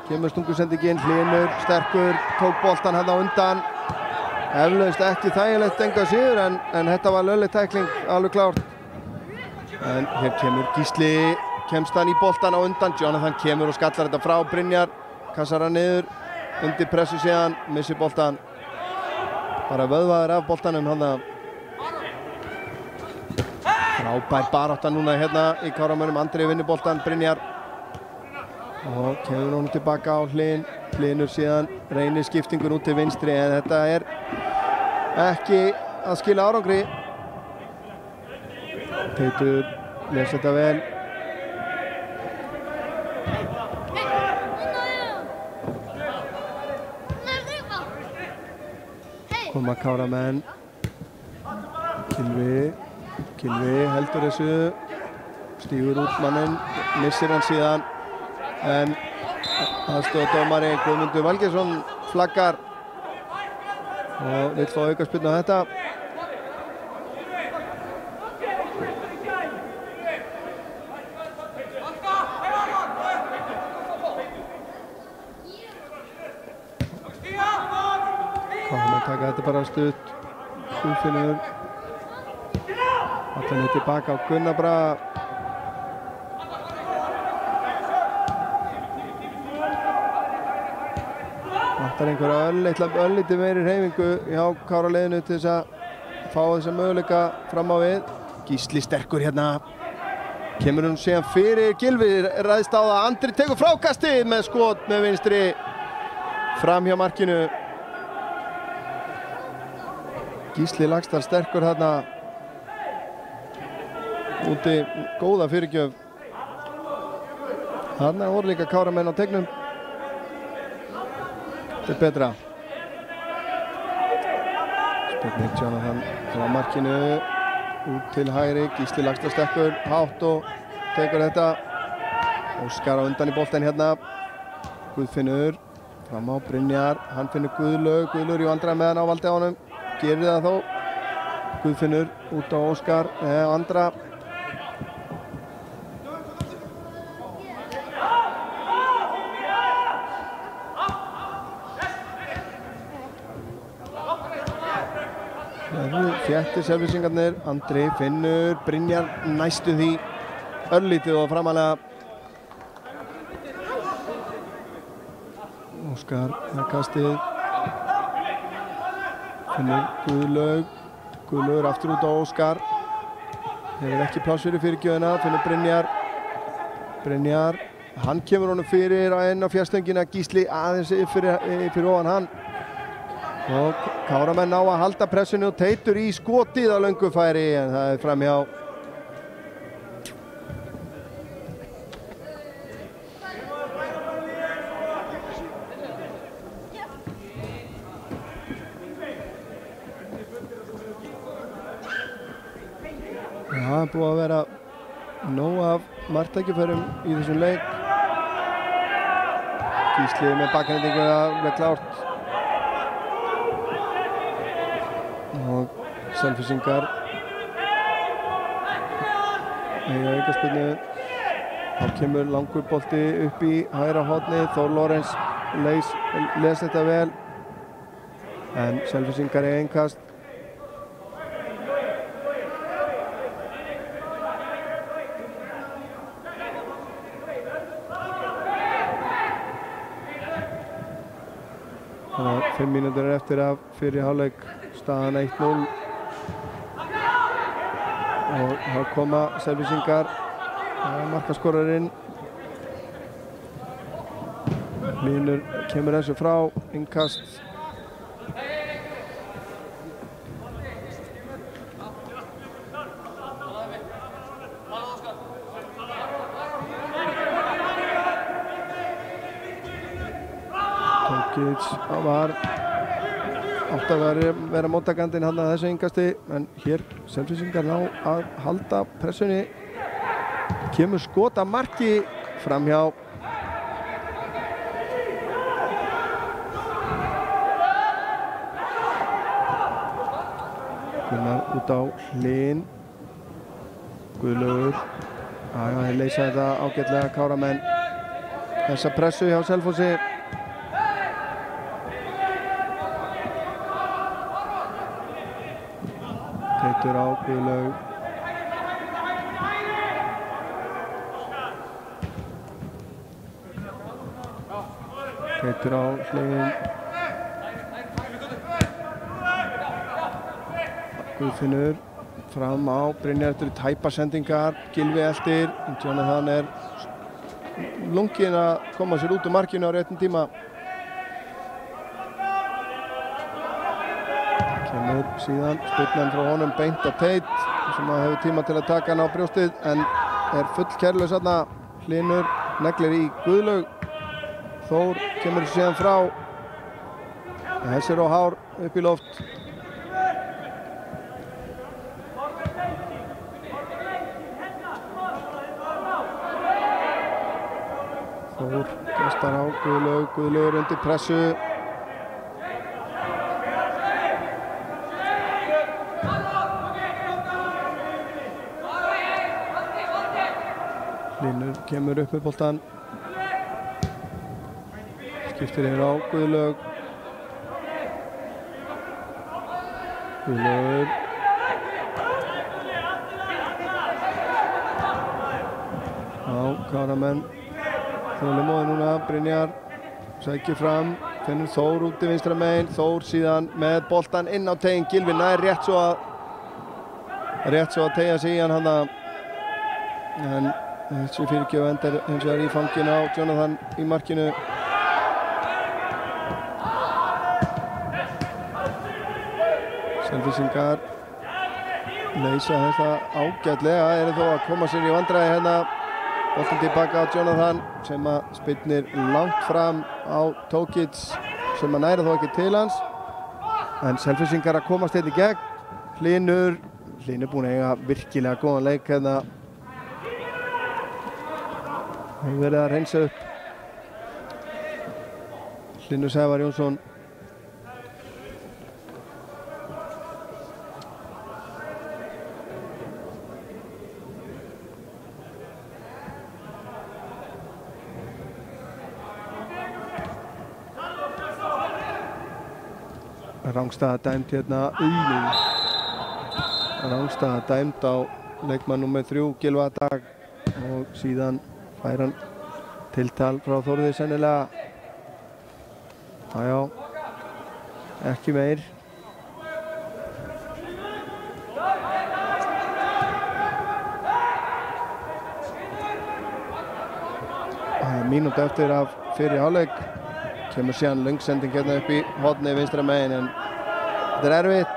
Kemur stungusendingin, Hlynur sterkur, tók boltan hann á undan. Eflaust ekki þægilegt enga síður en þetta var lögleg tækling, alveg klárt. En hér kemur Gísli, kemst hann í boltan á undan. Jonathan kemur og skallar þetta frá Brynjar, kassar hann niður, undir pressu síðan, missir boltan. Bara vöðvaður af boltanum hann. Frábær barátta núna hérna í Káramönnum. Andri vinnur boltan, Brynjar. Og kemur honum tilbaka á Hlynur síðan, reynir skiptingun út til vinstri en þetta er ekki að skila árangri. Teitur les þetta vel. Koma Káramenn. Gylfi heldur þessu, stígur út manninn, missir hann síðan en aðstoðardómari Guðmundur Valgeirsson flaggar og vill fá aukaspyrnu á þetta. Hvað með taka þetta bara stutt. Guðfinnur. Allan er tilbaka á Gunnar Braga. Vantar einhverja örlítið meiri hreyfingu hjá Kára liðinu til þess að fá þessa möguleika fram á við. Gísli sterkur hérna. Kemur hún síðan fyrir Gylfi, ræðst á það. Andri tekur frákastið með skot með vinstri fram hjá markinu. Gísli Laxdal sterkur hérna. Úti góða fyrirgjöf. Þarna voru líka Káramenn á tegnum. Þetta er betra. Spurning Jonathan frá markinu. Út til hægri. Gísli Laxdal sterkur. Hátt og tekur þetta. Óskar á undan í boltan hérna. Guðfinnur. Fram á Brynjar. Hann finnur Guðlaug. Guðlaugur í vandræðum með hann á valdi á honum. Gerir það þó. Guðfinnur út á Óskar. Andra. Þéttir servísingarnir. Andri finnur Brynjar næstu því örlítið og framalega. Óskar með kastið. Finnur Guðlaug. Guðlaugur aftur út á Óskar. Hefur ekki pláss fyrir fyrirgjöfina. Finnur Brynjar. Brynjar. Hann kemur honum fyrir inn á fjarstöngina. Gísli aðeins fyrir ofan hann. Og Káramenn ná að halda pressinu og Teitur í skotið á löngu færi en það er framhjá. Það er búið að vera nóg af marktækifærum í þessum leik. Gísli með bakgrindingu alveg klárt. Og Selfyssingar eiga aukaspyrnu. Þá kemur langur bolti upp í hægra hornið. Þór Lorenz les þetta vel en Selfyssingar eiga innkast. Þannig að 5 mínútur er eftir af fyrri hálfleik. Staðan 1-0 og þá koma Selfyssingar, markaskorarinn Hlynur kemur þessu frá, innkast. Tókic var átt að vera móttakandinn hann að þessu innkasti en hér Selfyssingar ná að halda pressunni. Kemur skot að marki framhjá. Gunnar út á Hlyn. Guðlaugur. Þeir leysa þetta ágætlega Káramenn. Þessa pressu hjá Selfossi. Teitur á Guðlaug. Teitur á Hlyn. Guðfinnur fram á Brynjar eftir tæpa sendingar. Gylfi eltir. Jonathan er lunginn að koma sér út úr markinu á réttum tíma. Kemur síðan spyrnan frá honum beint á Teit sem hefur tíma til að taka hann á brjóstið en er full kærlaus þarna. Hlynur neglir í Guðlaug. Þór kemur síðan frá. Hessir og hár upp í loft. Þór gestar á Guðlaug. Guðlaugur undir pressu. Hlynur kemur upp með boltan. Skiptir yfir á Guðlaug. Guðlaugur. Já, Káramenn þolinmóðir núna. Brynjar sækir fram, finnur Þór út í vinstra megin. Þór síðan með boltan inn á teiginn. Gylfi nær rétt svo að teygja sig í hann hana. En þessi fyrirgjöf endar hins vegar í fanginu á Jonathan í markinu. Selfyssingar leysa þetta ágætlega, eru þó að koma sér í vandræði hérna. Boltan tilbaka á Jonathan sem að spyrnir langt fram á Tókic sem að næra þó ekki til hans. En Selfyssingar að komast hérna í gegn. Hlynur búinn að eiga virkilega góðan leik hérna. Hefur verið að reynsa upp. Hlynur Sævar Jónsson. Rangstaða dæmd hérna. Rangstaða dæmd á leikmann númer 3 Gylfa Dag og síðan fær hann tiltal frá Þórði sennilega. Já, ekki meir. Mínútu eftir af fyrri hálfleik. Kemur síðan löngsending hérna upp í horni vinstra megin en þetta er erfitt.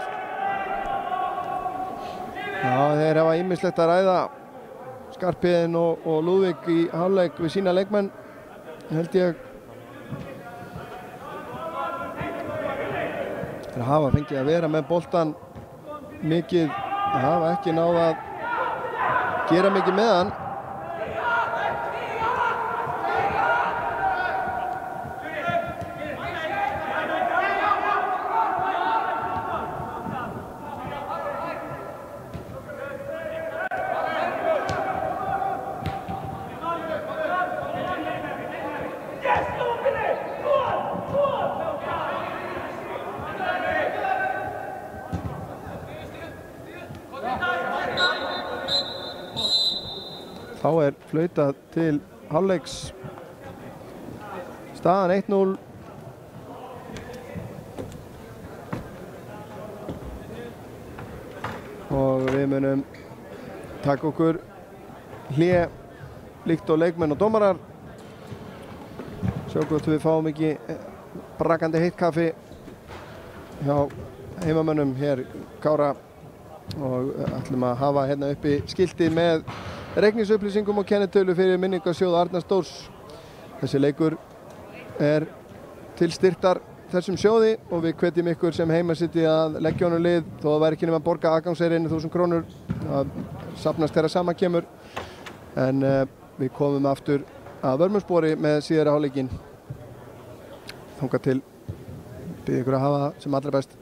Já, þeir hafa ýmislegt að ræða. Skarphéðinn og Lúðvík í hálfleik við sína leikmenn, held ég. Þeir hafa fengið að vera með boltan mikið, hafa ekki náð að gera mikið með hann. Þá er flautað til hálfleiks. Staðan 1-0. Og við munum taka okkur hlé líkt og leikmenn og dómarar. Sjá hvort við fáum ekki brakandi heitt kaffi hjá heimamönnum hér Kára og ætlum að hafa hérna uppi skilti með reikningsupplýsingum og kennitölu fyrir minningarsjóð Arnars Þórs. Þessi leikur er til styrktar þessum sjóði og við hvetjum ykkur sem heimasiti að leggja honum lið þó það væri ekki nema að borga aðgangseyri 1.000 krónur. Það safnast þegar saman kemur. En við komum aftur að Vörmungsspori með síðari hálfleikinn. Þangað til bið ykkur að hafa það sem allra best.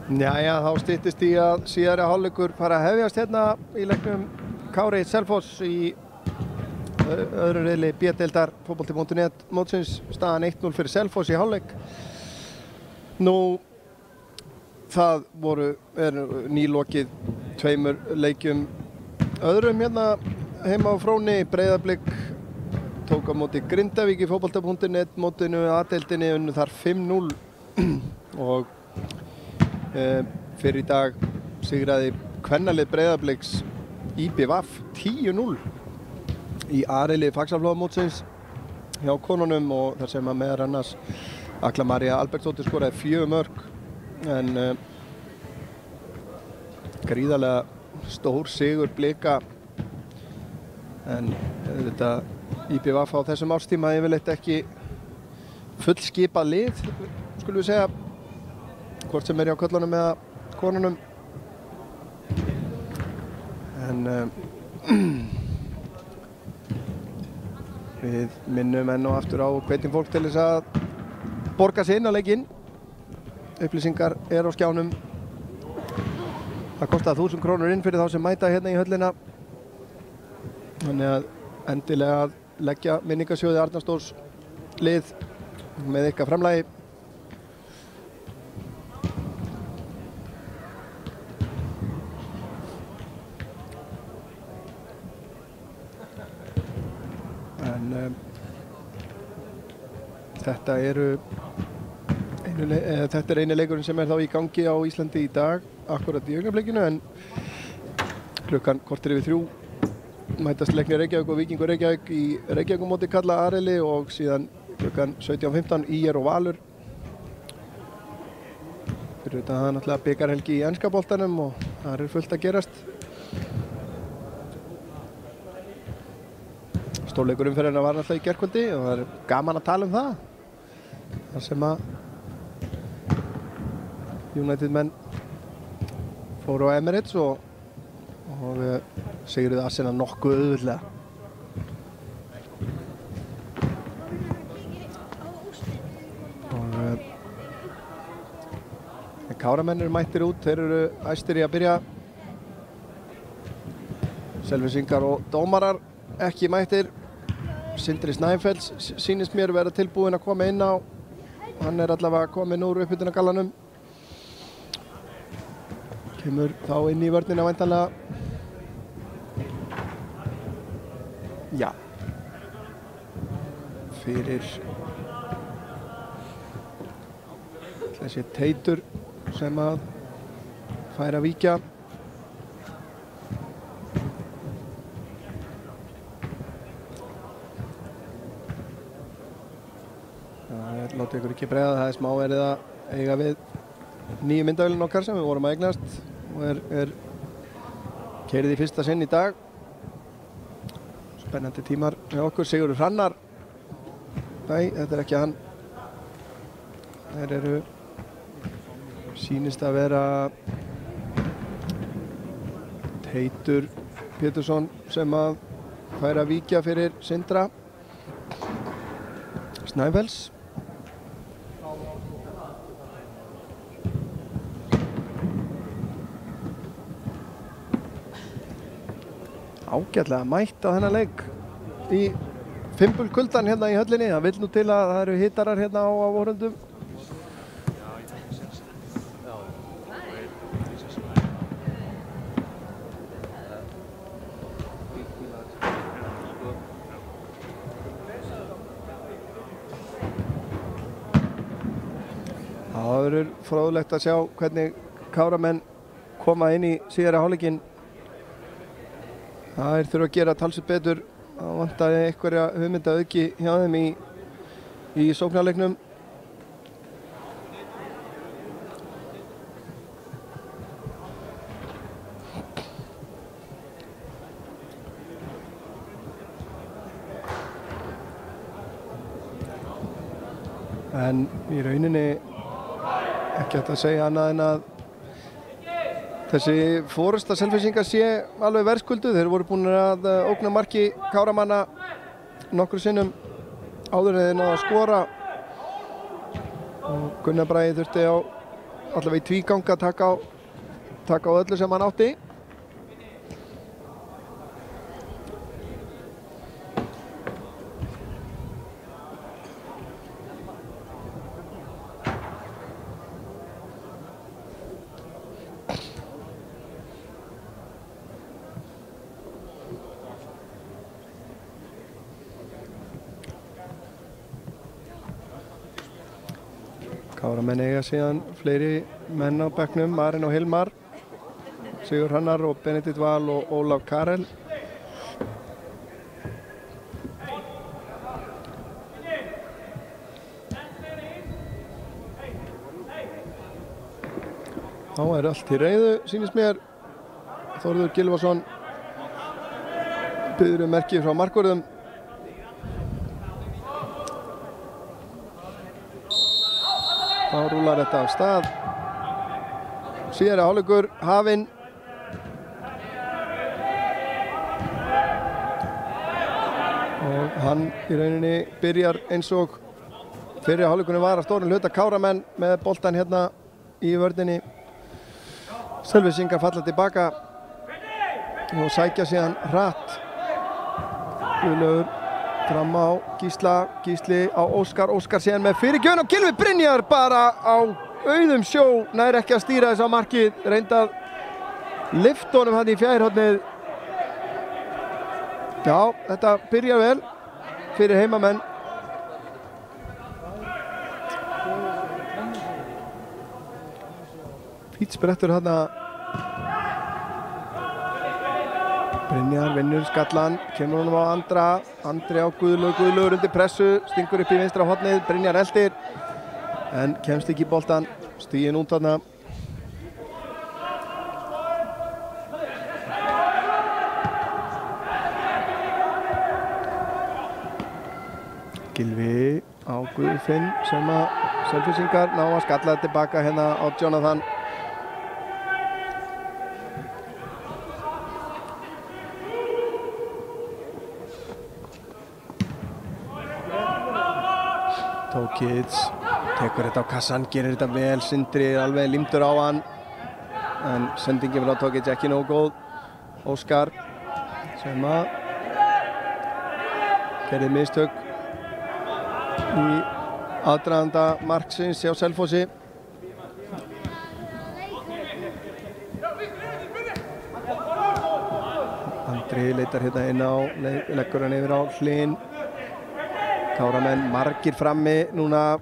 Jæja, þá styttist í að síðari hálfleikur fara að hefjast hérna í leiknum Kári Selfoss í öðru riðli B-deildar fótbolti.net mótsins, staðan 1-0 fyrir Selfoss í hálfleik. Nú, það er nýlokið tveimur leikjum öðrum hérna heima á Fróni. Breiðablik tók á móti Grindavík í fótbolti.net mótinu A-deildinni, unnu þar 5-0 og fyrir í dag sigraði kvennalið Breiðabliks IBVF 10-0 í A-riðli Faxaflóamótsins hjá konunum, og þar sem að meðal annars Agla María Albertsdóttir skoraði 4 mörk, en gríðarlega stór sigur Blika. En þetta IBVF á þessum árstíma yfirleitt ekki fullskipað lið, skulum við segja, hvort sem er hjá köllunum eða konunum. En við minnum enn og aftur á hvetjum fólk til þess að borga sig inn á leikinn. Upplýsingar á skjánum. Það kostar 1000 krónur inn fyrir þá sem mæta hérna í höllina. Þannig að endilega að leggja minningarsjóði Arnarsdórs lið með ykkar framlagi. Þetta er eini leikurinn sem er þá í gangi á Íslandi í dag, akkurat í augnablikinu, en klukkan korter yfir 3 mætast Leiknir Reykjavík og Víkingur Reykjavík í Reykjavík móti kalla A-riðli, og síðan klukkan 17:15 ÍR og Valur. Fyrir þetta það náttúrulega bikarhelgi í enska boltanum og þar er fullt að gerast. Stórleikur umferðina var náttúrulega í gærkvöldi og það er gaman að tala um það. Þar sem að United menn fóru á Emirates og sigruðu Arsenal nokkuð auðveldlega. Káramenn eru mættir út, þeir eru æstir í að byrja. Selfyssingar og dómarar ekki mættir. Sindri Snæfells sýnist mér vera tilbúinn að koma inn á. Hann er allavega kominn úr uppbytunargallanum. Kemur þá inn í vörnina væntanlega. Já. Fyrir þessi Teitur sem að fær að víkja. Láttu ykkur ekki bregða, það er smá verið að eiga við nýju myndavélinn okkar sem við vorum að eignast og er keyrið í fyrsta sinn í dag. Spennandi tímar með okkur. Sigurður Hrannar, nei, þetta er ekki hann. Þeir eru, sýnist að vera Teitur Pétursson sem að fær að víkja fyrir Sindra Snæfells. Ágætlega mætt á þennan leik í fimbulkuldan hérna í höllinni. Það vill nú til að það eru hitarar hérna á voröndum. Það verður fróðlegt að sjá hvernig Káramenn koma inn í síðari hálfleikinn. Það þurfa að gera talsvert betur. Það vantaði einhverja hugmyndaauki hjá þeim í sóknarleiknum. En í rauninni ekki hægt að segja annað en að þessi forysta Selfyssinga sé alveg verðskulduð. Þeir voru búin að ógna marki Káramanna nokkru sinnum áður en þeir náðu að skora. Og Gunnar Bragi þurfti á allavega í tvígang að taka á öllu sem hann átti. Káramenn eiga síðan fleiri menn á bekknum, Marin og Hilmar, Sigur Hrannar og Benedikt Val og Ólaf Karel. Þá er allt í reiðu, sýnist mér. Þórður Gylfason biður merki frá markvörðum. Þá rúlar þetta af stað. Síðari hálfleikur hafinn. Og hann í rauninni byrjar eins og fyrri hálfleikunni var að stórum hluta. Káramenn með boltan hérna í vörninni. Selvísingar falla tilbaka og sækja síðan hratt. Guðlaugur fram á Gísli á Óskar síðan með fyrirgjöfn og Gylfi Brynjar bara á auðum sjó, nær ekki að stýra þess á markið, reynda að lyfta honum hann í fjærhornið. Já, þetta byrjar vel fyrir heimamenn. Fýtt sprettur þarna. Brynjar vinnur skallan, kemur honum á Andri á Guðlaugur undir pressu, stingur upp í vinstra hornið, Brynjar eldir en kemst ekki í boltan, stíginn út þarna. Gylfi á Guðfinn sem að Selfyssingar ná að skalla tilbaka hérna á Jonathan. Tókic tekur þetta á kassan, gerir þetta vel, Sindri alveg límdur á hann en sendingin frá Tókic ekki nógu góð. Óskar sem að gerði mistök í aðdraganda marksins hjá Selfossi. Andri leitar hérna inn á, leggur hann yfir á Hlyn. Káramenn margir frammi núna,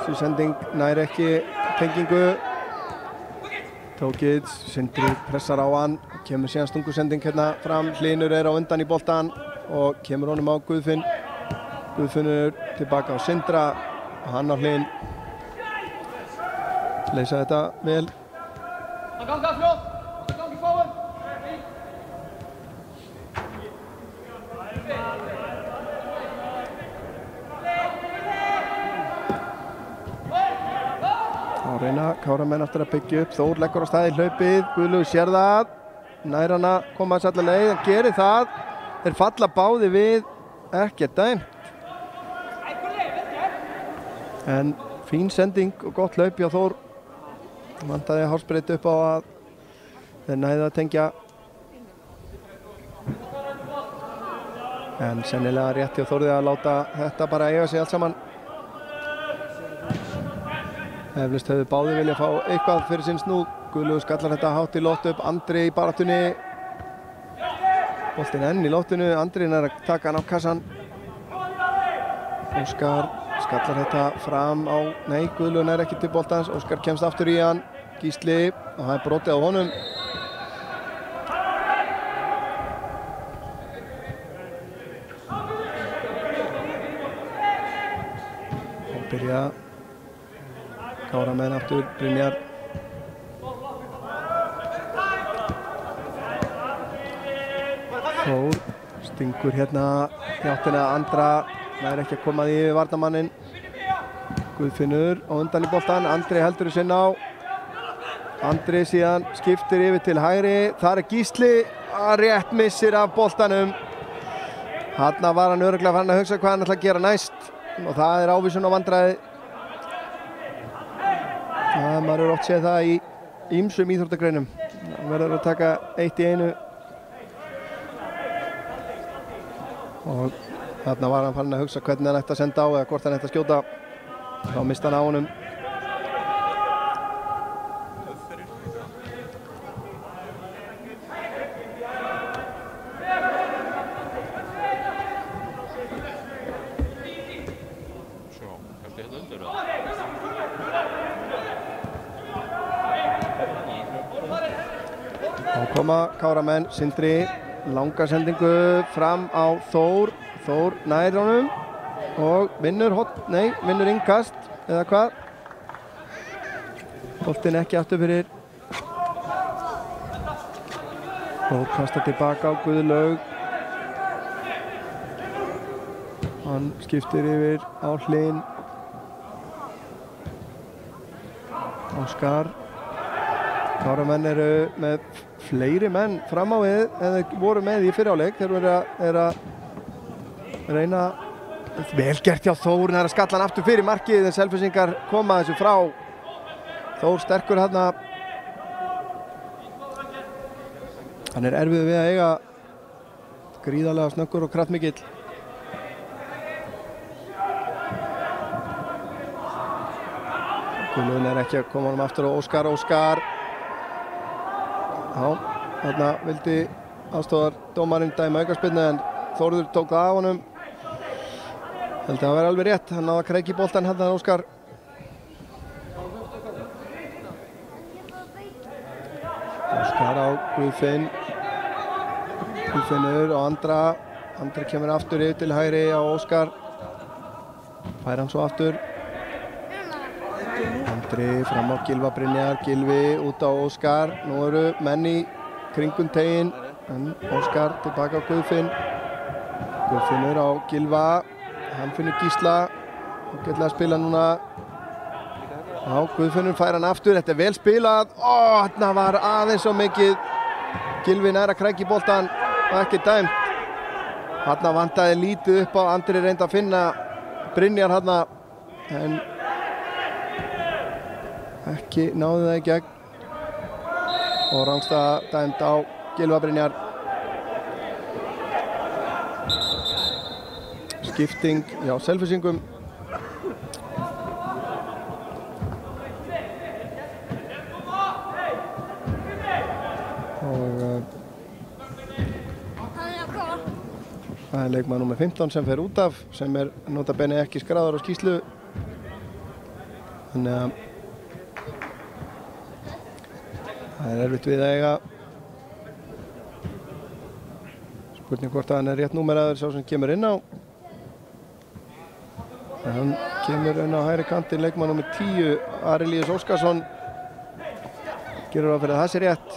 sú sending nær ekki tengingu. Tókic, Sindri pressar á hann, kemur síðan stungusending hérna fram, Hlynur er á undan í boltan og kemur honum á Guðfinn. Guðfinnur tilbaka á Sindra og hann á Hlyn. Leysa þetta vel. Þá reyna Káramenn aftur að byggja upp, Þór leggur á stað í hlaupið, Guðlaugur sér það, nær hann að koma þess alla leið, hann gerir það, þeir falla báði við, ekkert dæmt. En fín sending og gott hlaup hjá Þór, vantaði hálsbreytt upp á að þeir næðu að tengja. En sennilega rétt hjá Þórði að láta þetta bara eiga sig allt saman. Eflaust hefðu báði vilja fá eitthvað fyrir sinn snúð. Guðlaugur skallar þetta hátt í loft upp, Andri í baráttunni. Boltinn enn í loftinu, Andri er að taka hann á kassan. Óskar skallar þetta fram á, nei, Guðlaugur nær ekki til boltans, Óskar kemst aftur í hann, Gísli, og það er brotið á honum. Og byrja Káramenn aftur, Brynjar. Þór stingur hérna í áttina Andra, það er ekki að koma því yfir varnarmanninn. Guðfinnur á undan í boltan, Andri heldur sinn á. Andri síðan skiptir yfir til hægri, þar er Gísli að rétt missir af boltanum. Þarna var hann örugglega farin að hugsa hvað hann ætla að gera næst og það er ávísun á vandræði. Maður hefur oft séð það í ýmsum íþróttagreinum. Það verður að taka eitt í einu. Og þarna var hann farin að hugsa hvernig hann ætti að senda á eða hvort hann ætti að skjóta. Þá mista hann á honum. Þá koma Káramenn, Sindri, langa sendingu fram á Þór. Þór nær honum og vinnur innkast eða hvað. Boltinn ekki aftur fyrir. Þór kastar tilbaka á Guðlaug. Hann skiptir yfir á Hlyn. Óskar. Káramenn eru með fleiri menn fram á við en þeir voru með í fyrrháleik. Þeir eru að reyna. Vel gert hjá Þór, hann er að skalla hann aftur fyrir markið en Selfyssingar koma þessu frá. Þór sterkur hérna. Hann er erfiður við að eiga, gríðarlega snöggur og kraftmikill. Guðlaug er ekki að koma honum aftur og Óskar. Já, þarna vildi aðstofardómarinn dæma aukaspyrnu en Þórður tók það af honum. Held að það væri alveg rétt, hann náði að kreiki boltann hérna Óskar. Óskar á Guðfinn. Guðfinnur á Andra. Andri kemur aftur yfir til hægri á Óskar. Fær hann svo aftur. Andri fram á Gylfa Brynjar, Gylfi út á Óskar. Nú eru menn í kringum teginn en Óskar tilbaka á Guðfinn. Guðfinnur á Gylfa. Hann finnur Gísla og getur að spila núna. Já, Guðfinnur fær hann aftur, þetta er vel spilað. Þarna var aðeins svo mikið. Gylfi nær að krækja í boltann og ekki dæmt. Þarna vantaði lítið upp á, Andri reyndi að finna Brynjar þarna en ekki náði það í gegn. Og rangstaða dæmt á Gylfa Brynjar. Skipting hjá Selfyssingum. Og það er leikmaður númer 15 sem fer út af, sem er nota bene ekki skráður á skýrslu. Þannig að það er erfitt við að eiga. Spurning hvort að hann er rétt númeraður sá sem kemur inn á. Hann kemur inn á hægri kantinn, leikmann númer 10, Arilíus Óskarsson. Gerur á fyrir að það sé rétt.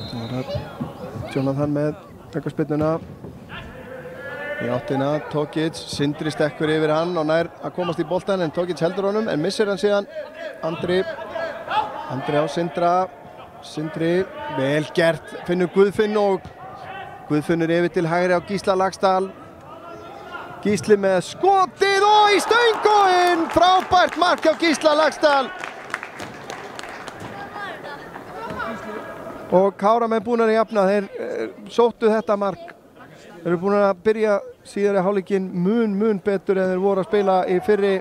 Það var Jonathan með aukaspyrnuna. Í áttina, Tokic, Sindri stekkur yfir hann og nær að komast í boltann en Tokic heldur honum en missir hann síðan. Andri á Sindra. Sindri, vel gert, finnur Guðfinn og Guðfinnur yfir til hægri á Gísla Laxdal. Gísli með skotið og í stöng og inn! Frábært mark á Gísla Laxdal. Og Káramenn búin að jafna, þeir sóttu þetta mark. Þeir eru búin að byrja síðari hálfleikinn mun betur en þeir voru að spila í fyrri.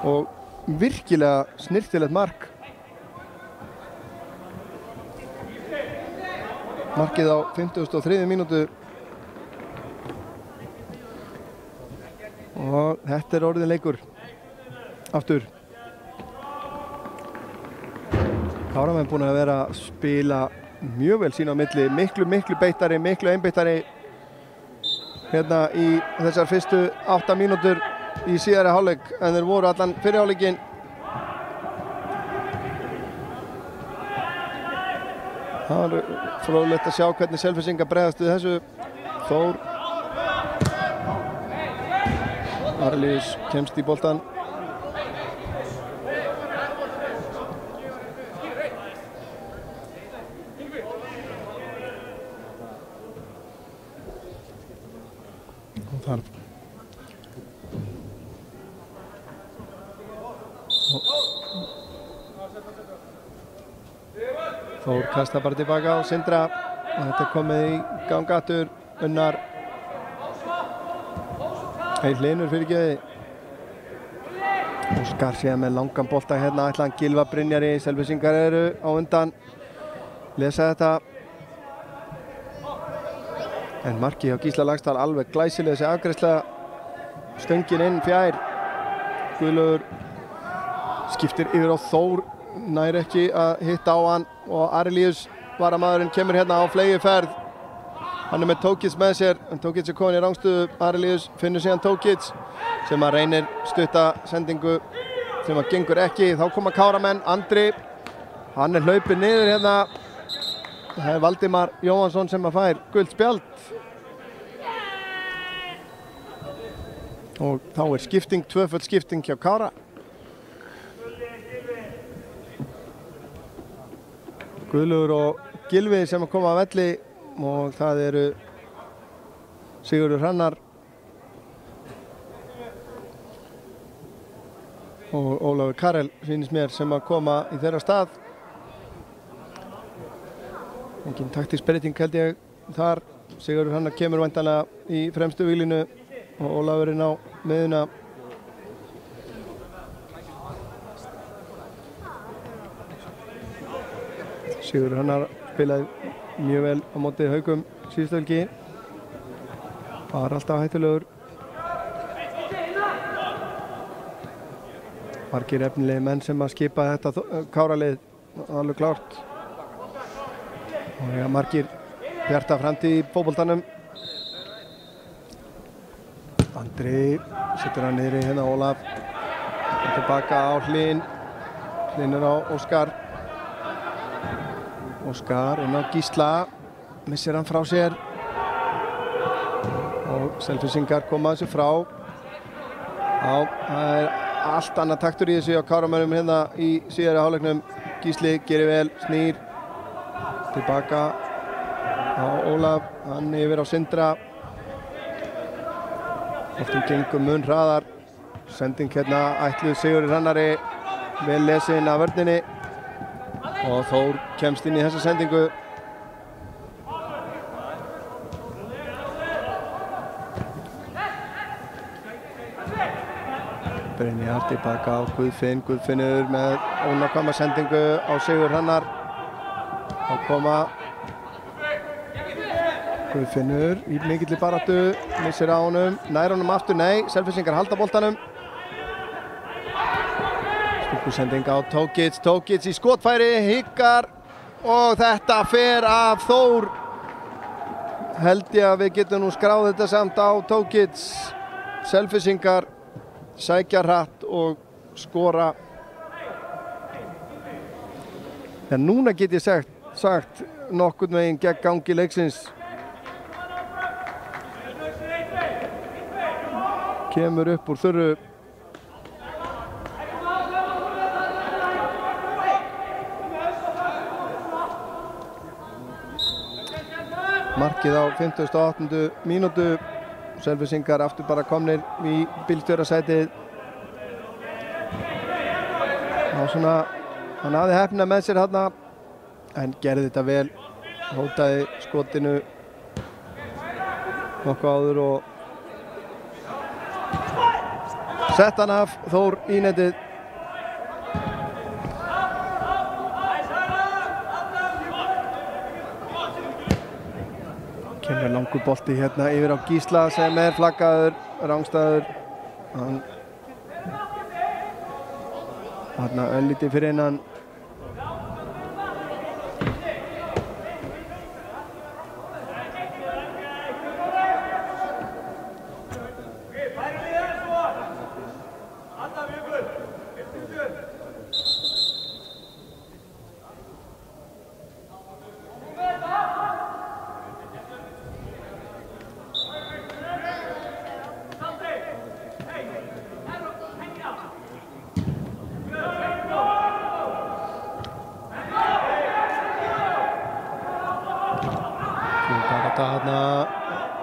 Og virkilega snyrtilegt mark. Markið á 53. mínútu. Og þetta er orðin leikur. Aftur. Káramenn búin að vera að spila mjög vel sín á milli. Miklu beittari, miklu einbeittari. Hérna í þessar fyrstu 8 mínútur í síðari hálfleik en þeir voru allan fyrri hálfleikinn. Það var fróðlegt að sjá hvernig Selfyssingar bregðast við þessu. Þór. Arilíus kemst í boltan. Og þar Þór kastar bara tilbaka á Sindra og þetta er komið í gang aftur. Unnar Hlynur fyrirgefði. Óskar síðan með langan bolta hérna, ætla hann Gylfa Brynjari. Selfyssingar eru á undan. Lesa þetta. En markið hjá Gísla Laxdal alveg glæsileg þessi afgreiðsla. Stöngin inn fjær. Guðlaugur skiptir yfir á Þór. Nær ekki að hitta á hann og Arilíus varamaðurinn kemur hérna á flegiferð. Hann er með Tókits með sér, en Tókits er komin í rangstöðu. Arilíus finnur síðan Tókits sem að reynir stutta sendingu sem að gengur ekki. Þá koma Káramenn, Andri, hann er hlaupið niður hérna. Það er Valdimar Jóhansson sem að fær gult spjald. Og þá er skipting, tvöföld skipting hjá Kára. Guðlaugur og Gylfi sem að koma að velli og það eru Sigurður Hrannar og Ólafur Karel sýnist mér sem að koma í þeirra stað. Engin taktísk breyting held ég þar. Sigurður Hrannar kemur væntanlega í fremstu víglínu og Ólafur inn á miðuna. Sigurður Hrannar spilaði mjög vel á móti Haukum síðustu helgi. Var alltaf hættulegur. Margir efnilegi menn sem að skipa þetta Káralið, alveg klárt. Og ja, margir bjarta framtíð í fótboltanum. Andri setur hann niðri hérna Ólaf. Tilbaka á Hlyn. Hlynur á Óskar. Óskar inn á Gísla, missir hann frá sér og Selfyssingar koma þessu frá. Já, það er allt annað taktur í þessu á Káramönnum hérna í síðari hálfleiknum. Gísli gerir vel, snýr tilbaka á Ólaf, hann yfir á Sindra. Boltinn gengur mun hraðar. Sending hérna ætluð Sigurður Hrannari, vel lesin af vörninni. Og Þór kemst inn í þessa sendingu. Brynjar tilbaka á Guðfinn. Guðfinnur með ónákvæma sendingu á Sigurður Hrannar. Þá koma Guðfinnur í mikilli baráttu. Missir á honum. Nær honum aftur, nei. Selfyssingar halda boltanum. Sending á Tókits, Tókits í skotfæri, hikar og þetta fer af Þór. Held ég að við getum nú skráð þetta samt á Tókits. Selfyssingar sækja hratt og skora. En núna get ég sagt nokkurn veginn gegn gangi leiksins. Kemur upp úr þurru. Markið á 58. mínútu. Selfyssingar aftur bara komnir í bílstjórasætið. Svona, hann hafði heppnað með sér þarna en gerði þetta vel. Hótaði skotinu nokkuð áður og sett hann af Þór í netið. Kemur langur bolti hérna yfir á Gísla sem er flaggaður, rangstæður. Hann þarna öllítið fyrir innan.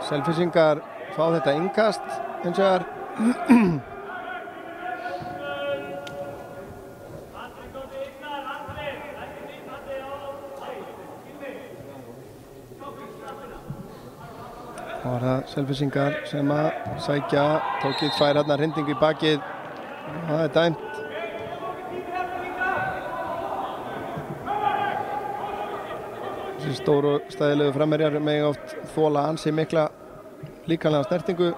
Selfyssingar fá þetta innkast hins vegar. var það Selfyssingar sem að sækja. Tókitt fær hérna hrindingu í bakið. Það er dæmt. Þessi stóru stæðilegu framherjar mega oft þola ansi mikla líkamlega snertingu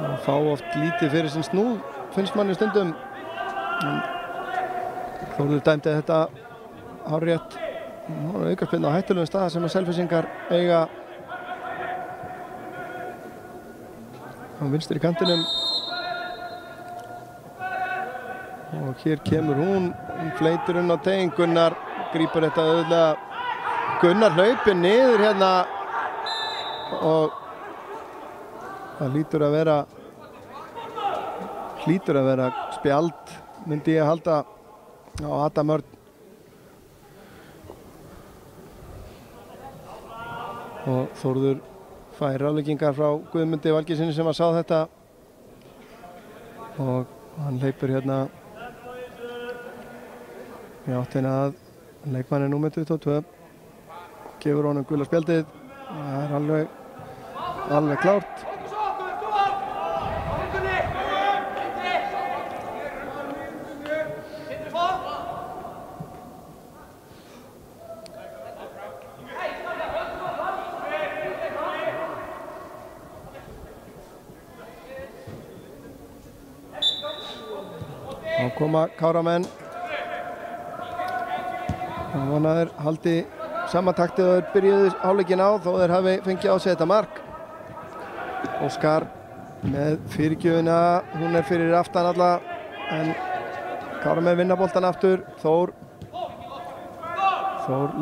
og fá oft lítið fyrir sinn snúð, finnst manni stundum. Þórður dæmdi þetta hárrétt. Aukaspyrna á hættulegum stað sem að Selfyssingar eiga á vinstri kantinum. Og hér kemur hún fleytir á tein. Gunnar grípur þetta auðvitað. Gunnar hlaupir niður hérna og það hlýtur að vera spjald, myndi ég halda, á Adam Örn. Og Þórður fær ráðleggingar frá Guðmundi Valgeirssyni sem að sá þetta og hann hleypur hérna í áttina að leikmanni númer 22, gefur honum gula spjaldið. Það er alveg klárt. Þá koma Káramenn. Það vonaður haldi sama taktið og þeir byrjuðu hálfleikinn á þó þeir hafi fengið á sig þetta mark. Óskar með fyrirgjöfina, hún er fyrir aftan alla en Káramenn vinna boltan aftur. Þór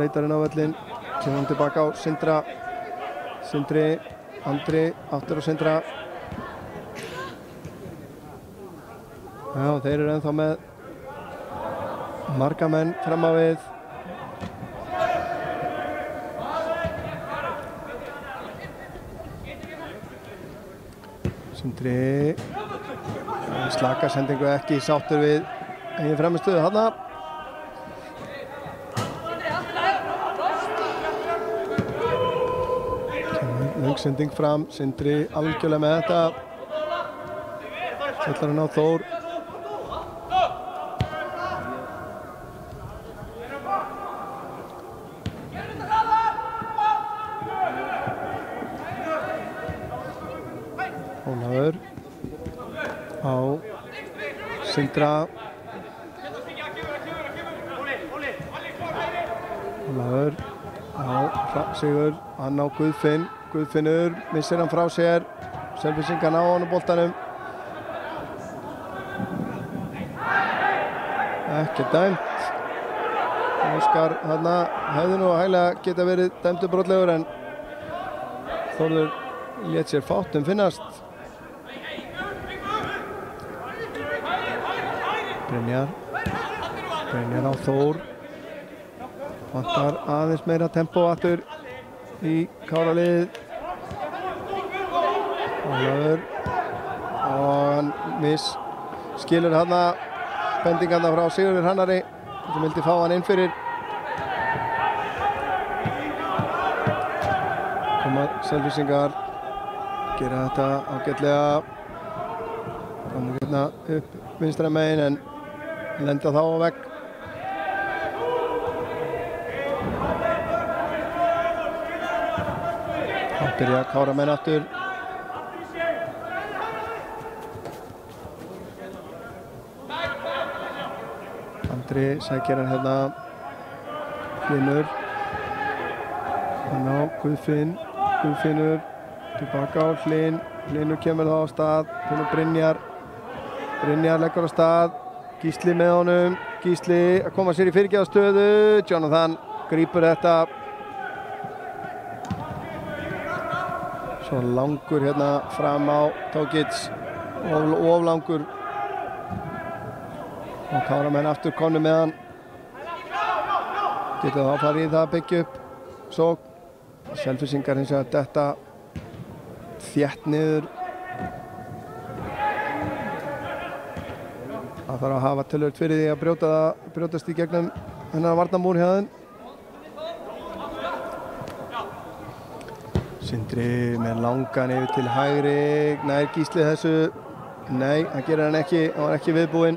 leitar inn á völlinn, kemur hann tilbaka á Sindra. Andri aftur á Sindra. Já, þeir eru ennþá með marga menn fram á við. Sindri slaka sendingu, ekki sáttur við eigin framistöðu þarna. Löng sending fram, Sindri algjörlega með þetta. Ætlar hann á Þór. Ólafur á Sindra. Ólafur á Sigur, hann á Guðfinn. Guðfinnur missir hann frá sér. Selfyssingar ná honum boltanum. Ekki dæmt. Óskar þarna hefði nú hæglega geta verið dæmdur brotlegur en Þórður lét sér fátt finnast. Brynjar á Þór. Vantar aðeins meira tempó aftur í Káraliðið. Ólafur og hann skilur hana bendingarna frá Sigurður Hannari sem vildi fá hann inn fyrir. Koma Selfyssingar, gera þetta ágætlega. Þannig hérna upp vinstra megin en lenda þá á vegg. Þá byrja Káramenn aftur. Andri sækir hann hérna. Hlynur. Hann á Guðfinnur. Tilbaka á Hlyn. Hlynur kemur þá á stað. Hún er Brynjar leggur á stað. Gísli með honum. Gísli að koma sér í fyrirgefastöðu. Jonathan grípur þetta. Svo langur hérna fram á Tókits. Of langur. Og Káramenn aftur komnu með hann. Getur þá farið í það að byggja upp. Svo Selfyssingar hins vegar detta þétt niður. Það þarf að hafa töluvert fyrir því að brjótast í gegnum hennar varnarmúr hjá þeim. Sindri með langan yfir til hægri, nær Gísli þessu, nei, hann gerir hann ekki, hann var ekki viðbúinn.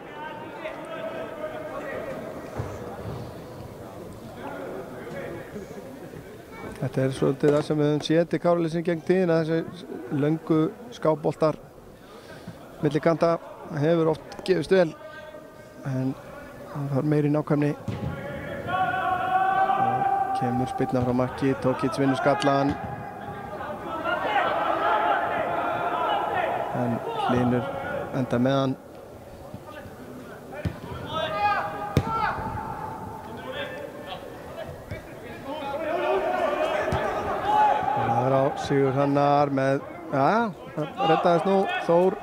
Þetta er svolítið það sem við höfum séð til Kára-liðsins gegn tíðina, þessi löngu skáboltar milli kanta hefur oft gefist vel, en það var meiri nákvæmni. Og kemur spyrna frá marki, Tókic vinnur skallan. En Hlynur enda með hann. Það er á Sigur Hrannar með, það reddaðist nú Þór.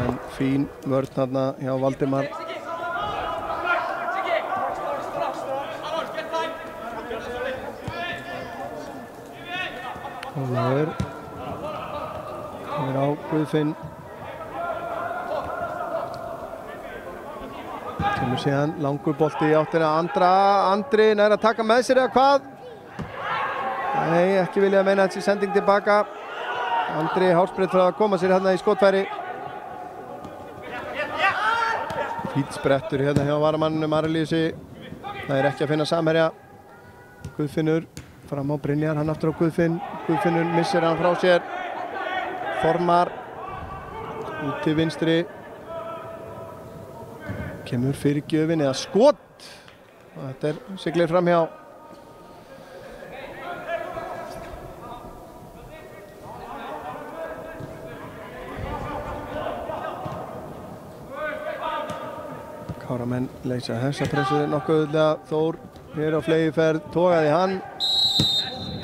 En fín vörn þarna hjá Valdimar. Ólafur. Það er á Guðfinn. Kemur síðan langur bolti í áttina Andri nær að taka með sér eða hvað? Nei, ekki vilja meina þessi sending tilbaka. Andri hálsbreytt frá að koma sér hérna í skotfæri. Fýt sprettur hérna hjá varamannunum Arlísi. Það er ekki að finna samherja. Guðfinnur fram á Brynjar, hann aftur á Guðfinn. Guðfinnur missir hann frá sér. Formar út til vinstri, kemur fyrir gjöfin eða skot og þetta er siglir framhjá. Káramenn leysa þessa pressu nokkuðlega. Þór hér á fleygiferð, togaði hann,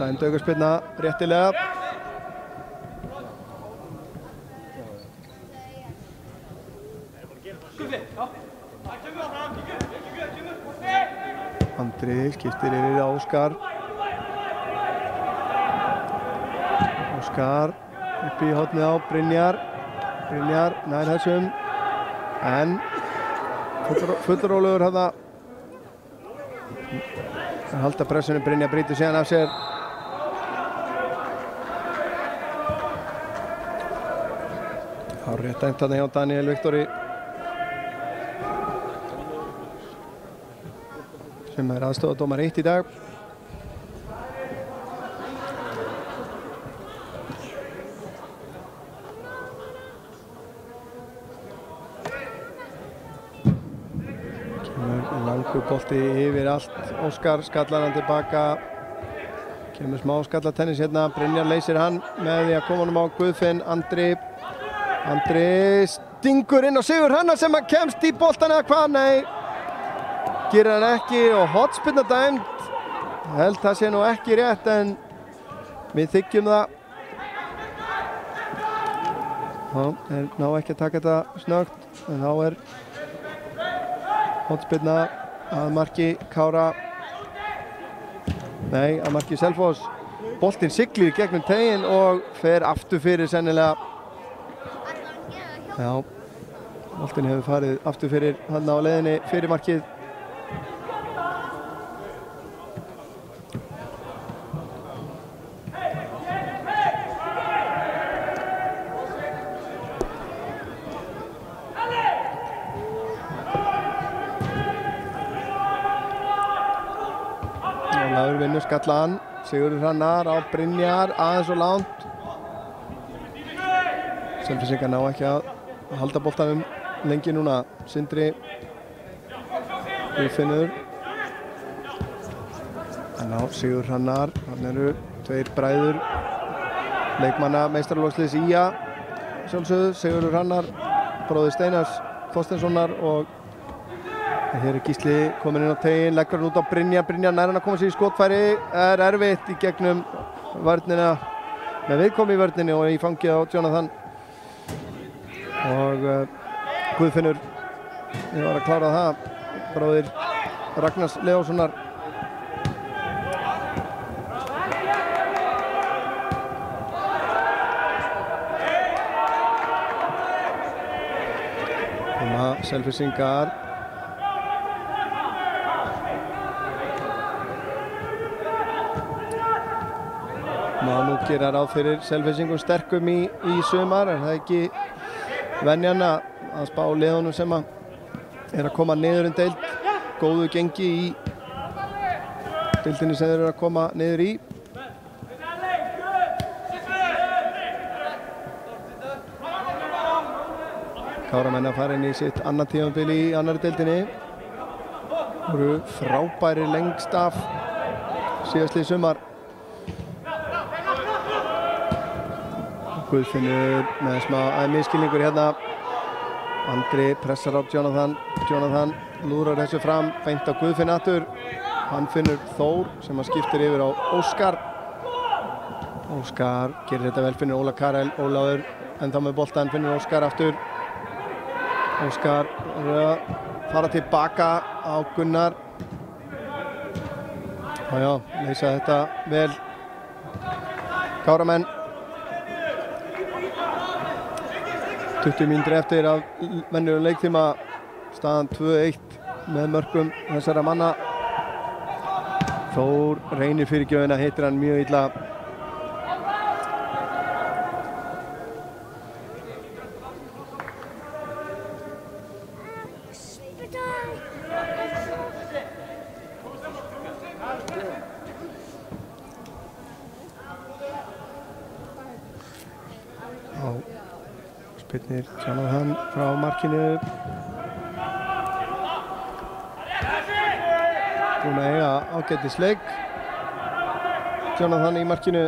dæmd aukaspyrna réttilega. Andri skiptir yfir á Óskar. Óskar upp í hornið á Brynjar. Brynjar nær þessum. En fullrólegur þarna. Að halda pressunum, Brynjar brýtur síðan af sér. Hárrétt dæmt þarna hjá Daniel Viktori. Sem er aðstofadómar 1 í dag. Kemur langur bolti yfir allt. Óskar skallar hann tilbaka. Kemur smá skallatennis hérna. Brynjar leysir hann með því að koma honum á Guðfinn. Andri stingur inn á Sigur Hrannar sem hann kemst í boltan eða hvað? Nei. Gerir hann ekki og hornspyrna dæmd. Held það sé nú ekki rétt en við þykjum það. Þeir ná ekki að taka þetta snöggt en þá er hornspyrna að marki Kára. Nei, að marki Selfoss. Boltinn siglir gegnum teginn og fer aftur fyrir sennilega. Já, boltinn hefur farið aftur fyrir hann á leiðinni fyrir markið. Ólafur vinnur skallan, Sigurður Hrannar á Brynjar, aðeins og langt. Selfyssingar ná ekki að halda boltanum lengi núna. Sindri Guðfinnur. En á Sigurður Hrannar, hann eru tveir bræður leikmanna meistaraflokksliðs IA. Sjálfsögðu, Sigurður Hrannar, bróðir Steinars Þorsteinssonar og hér er Gísli komin inn á teginn, leggur hann út á Brynjar. Brynjar nær hann að koma sér í skotfæri, er erfitt í gegnum vörnina, með viðkomi í vörninni og í fangið á Jonathan. Og Guðfinnur var að klára það, bróðir Ragnars Leóssonar. Koma Selfyssingar. Má nú gera ráð fyrir Selfyssingum sterkum í sumar, er það ekki venjan að spá liðunum sem að koma niður deild, góðu gengi í deildinni sem þeir eru að koma niður í. Káramenn að fara inn í sitt annað tímabil í annarri deildinni. Voru frábæri lengst af síðastlið sumar. Guðfinnur með smá miskilningur hérna. Andri pressar á Jonathan lúrar þessu fram, beint á Guðfinn aftur. Hann finnur Þór sem að skiptir yfir á Óskar. Óskar gerir þetta vel, finnur Óla Karel, Ólafur ennþá með boltan, finnur Óskar aftur. Óskar fara tilbaka á Gunnar. Já, leysa þetta vel. Káramenn 20 mínútur eftir af venjulegum leiktíma, staðan 2-1 með mörkum þessara manna. Þór reynir fyrirgjöfina, hittir hann mjög illa. Spyrnir Jonathan frá markinu. Búinn að eiga ágætisleik. Jonathan í markinu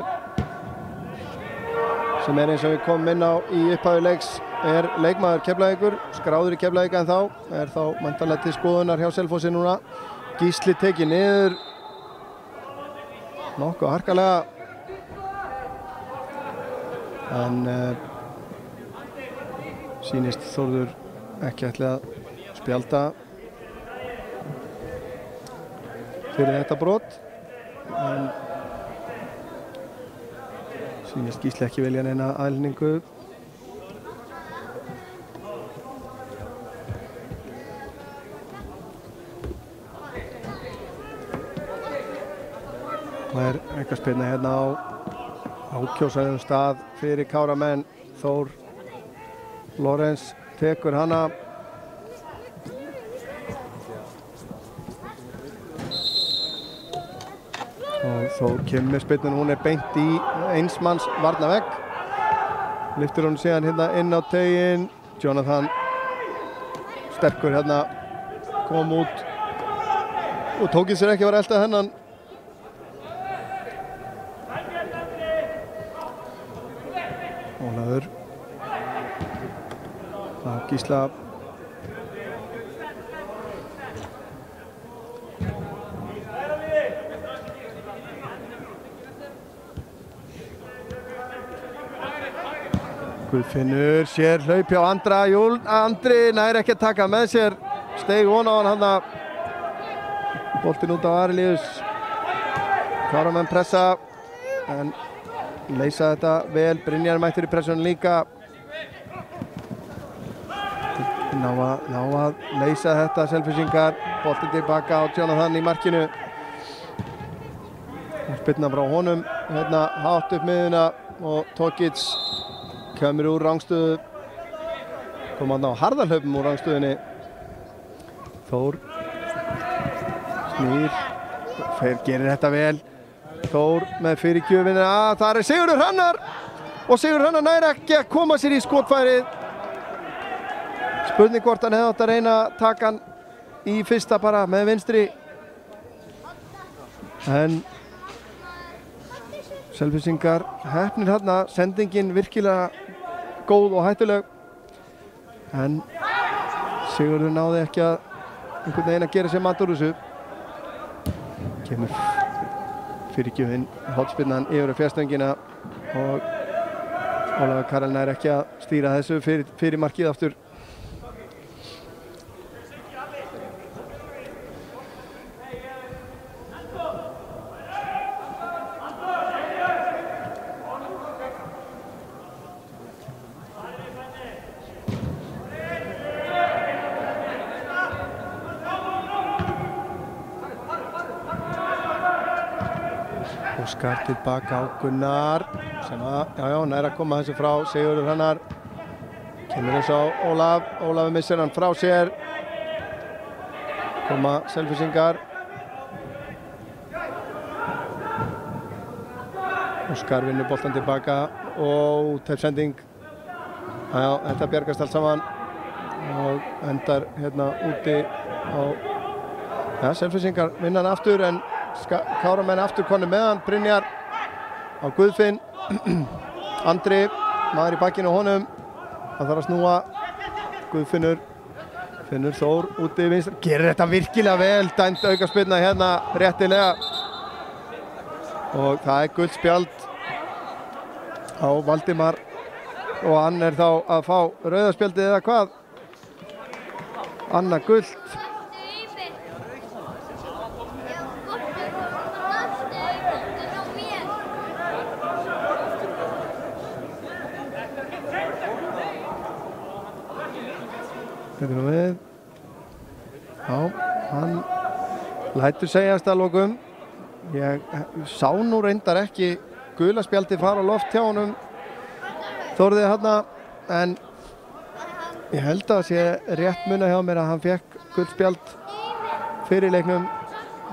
sem er eins og við komum inn á í upphafi leiks er leikmaður Keflavíkur, skráður í Keflavík en þá er þá væntanlega til skoðunar hjá Selfossi núna. Gísli tekið niður nokkuð harkalega en sýnist Þórður ekki ætla að spjalda fyrir þetta brot en sýnist Gísli ekki velja neina aðlningu. Það er eitthvað spilna hérna á ákjósaðum stað fyrir Káramenn. Þór Lorenz tekur hana. Og Þór kemur með spilnun, hún er beint í einsmanns varnarvegg. Lyftir hún síðan hérna inn á teiginn. Jonathan sterkur hérna, kom út og tókið sér ekki að vera elda hennan. Ólafur Gísla Guðfinnur sér hlaup hjá Andra Júl. Andri nær ekki að taka með sér, steig von á hann hana. Boltinn út á Arilíus. Káramenn pressa en leysa þetta vel. Brynjar mættur í pressunum líka. Ná að leysa þetta Selfyssingar. Boltinn tilbaka á Jonathan í markinu. Spilna frá honum hérna hátt upp miðuna og Tokic kemur úr rangstöðu. Kom hann á harðarhlaupum úr rangstöðunni. Þór snýr, gerir þetta vel. Þór með fyrirgjöfina. Það er Sigurður Hrannar og Sigurður Hrannar nær ekki að koma sér í skotfærið. Spurning hvort hann hefði átt að reyna að taka hann í fyrsta bara með vinstri. En Selfyssingar heppnir hérna, sendingin virkilega góð og hættuleg. En Sigurður náði ekki að einhvern veginn að gera sér mat úr þessu. Kemur fyrirgjöfin, hornspyrnan yfir á fjarstöngina og Ólafur Karel nær ekki að stýra þessu fyrir markið aftur. Óskar tilbaka á Gunnar sem að, næra að koma þessu frá. Sigurður Hrannar kemur eins á Ólafur missir hann frá sér. Koma Selfyssingar. Óskar vinnur boltan tilbaka og teipsending. Þetta bjargast allt saman og endar hérna úti á Selfyssingar vinna hann aftur en Káramenn aftur konur með hann. Brynjar á Guðfinn. Andri, maður í bakkinu á honum. Hann þarf að snúa. Guðfinnur Finnur Þór úti í vinstra. Gerir þetta virkilega vel. Dæmt aukaspyrna hérna réttilega. Og það gult spjald á Valdimar og hann þá að fá rauðaspjaldið eða hvað? Annað gult. Þetta nú við. Já, hann lætur segjast að lokum. Ég sá nú reyndar ekki gula spjaldi fara á loft hjá honum Þórði þarna en ég held að sé rétt muna hjá mér að hann fekk gult spjald fyrir leiknum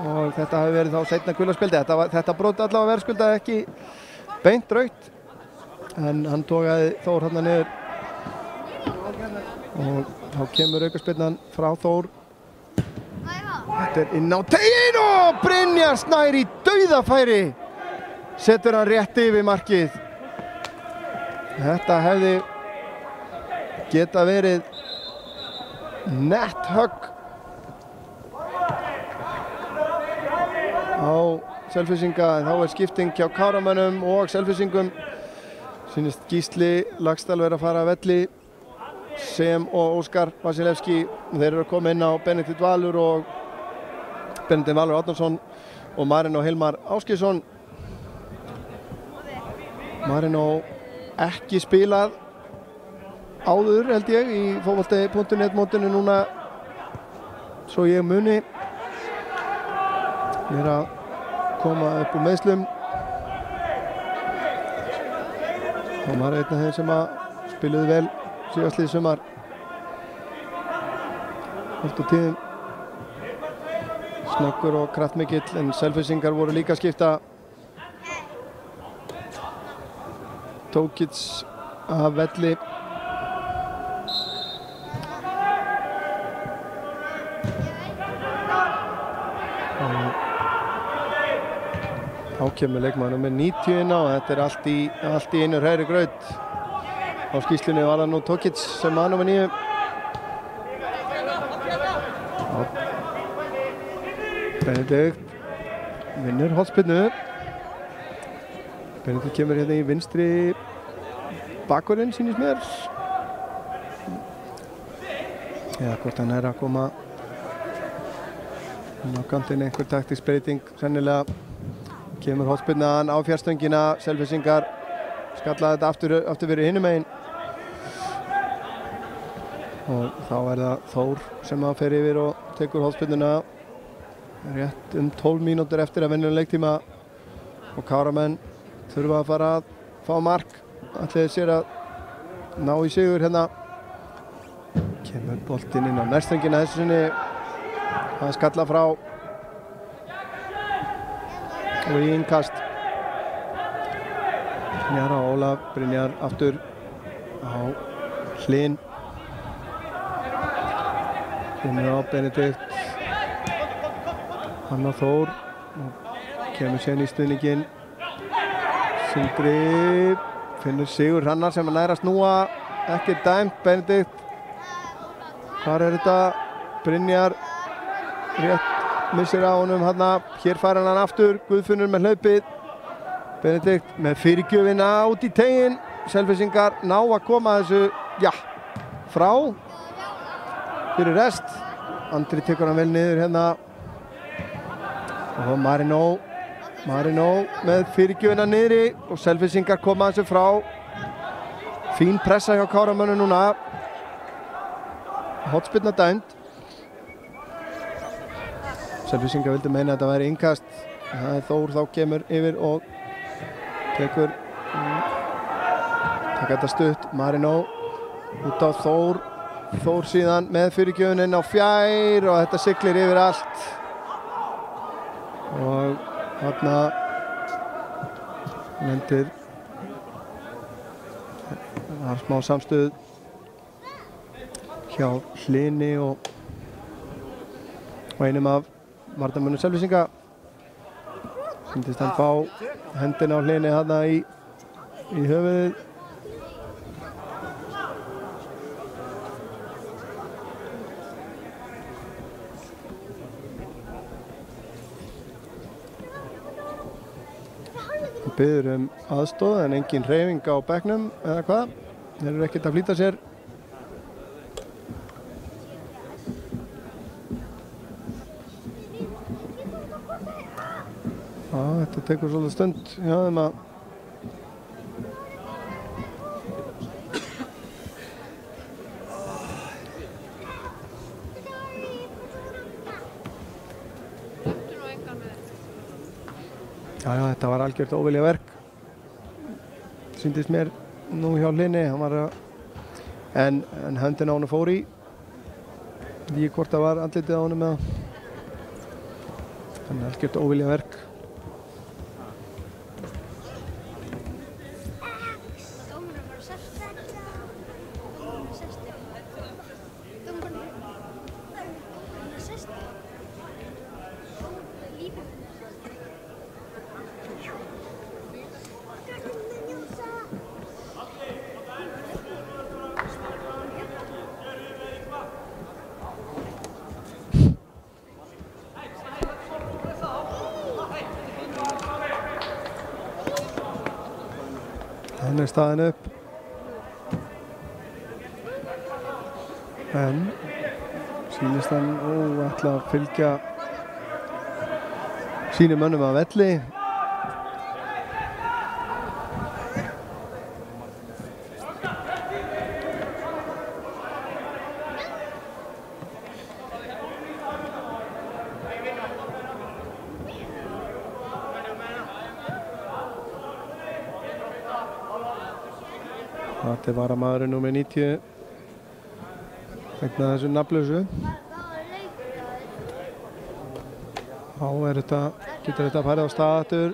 og þetta hafi verið þá seinna gula spjaldi. Þetta brot allavega verðskuldaði ekki beint rautt en hann tókaði Þór þarna niður og þá kemur aukaspyrnan frá Þór. Þetta inn á tegin og Brynjar Snær í dauðafæri setur hann rétt yfir markið. Þetta hefði geta verið nett högg á Selfyssinga en þá skipting hjá Káramönnum og Selfyssingum. Sýnist Gísli Laxdal vera að fara að velli sem og Óskar Vasilevski. Þeir eru að koma inn á Benedikt Valur og Benedikt Valur Árnason og Marino Hilmar Ásgeirsson. Marino ekki spilað áður held ég í fótbolti.net mótinu núna svo ég muni. Ég er að koma upp úr meiðslum. Hann var einn af þeim sem að spiluðu vel síðastlið sumar. Oft á tíðum. Snöggur og kraftmikill en Selfyssingar voru líka að skipta. Tókits af velli. Þá kemur leikmaður með 90 inn á. Þetta allt í einu hræri graut. Á skýrslunni var það nú Tókits sem var nummer 9. Benedikt vinnur hornspyrnu. Benedikt kemur hérna í vinstri bakvörðinn sýnist mér. Eða hvort hann að koma á kantinn einhver taktisk breyting sennilega. Kemur hornspyrnan á fjarstöngina. Selfyssingar skallaði þetta aftur fyrir hinum megin. Og þá það Þór sem að fer yfir og tekur hornspyrnuna. Rétt 12 mínútur eftir að venjulegum leiktíma og Káramenn þurfa að fara að fá mark. Ætliði sér að ná í sigur hérna. Kemur boltinn inn á nærstöngina þessu sinni. Það skalla frá og í innkast. Brynjar á Ólaf, Brynjar aftur á Hlyn. Kemur á Benedikt. Hann á Þór og kemur sérn í stuðninginn. Sindri finnur Sigur Hrannar sem að næra að snúa. Ekki dæmt. Benedikt. Hvar þetta? Brynjar rétt missir á honum hérna. Hér fær hann aftur. Guðfinnur með hlaupið. Benedikt með fyrirgjöfina út í tegin. Selfyssingar ná að koma þessu frá fyrir rest. Andri tekur hann vel niður hérna. Og Marino með fyrirgjöfina niðri og Selfyssingar koma þessu frá. Fín pressa hjá Káramönnum núna. Hornspyrna dæmd. Selfyssingar vildi meina að þetta væri innkast. Það Þór þá kemur yfir og tekur taka þetta stutt, Marino út á Þór síðan með fyrirgjöfunin á fjær og þetta siglir yfir allt og þarna lendir það er smá samstuð hjá Hlyni og einum af varnarmönnum Selfyssinga. Sýndist hann fá hendina á Hlyni þarna í höfuðið. Biður aðstoð en engin hreyfing á bekknum eða hvað. Þeir eru ekkert að flýta sér. Þetta tekur svolítið stund hjá þeim að þetta var algjört óvilja verk. Sýndist mér nú hjá Hlyni, hann var en höndin á honum fór í. Ég hvort það var andlitið á honum eða. Þannig algjört óvilja verk. Hann er staðinn upp en sýnist hann ætla að fylgja sínum mönnum að velli. Þetta er varamaðurinn númer 90 vegna þessu nafnlausu. Þá getur þetta að færa á stað aftur.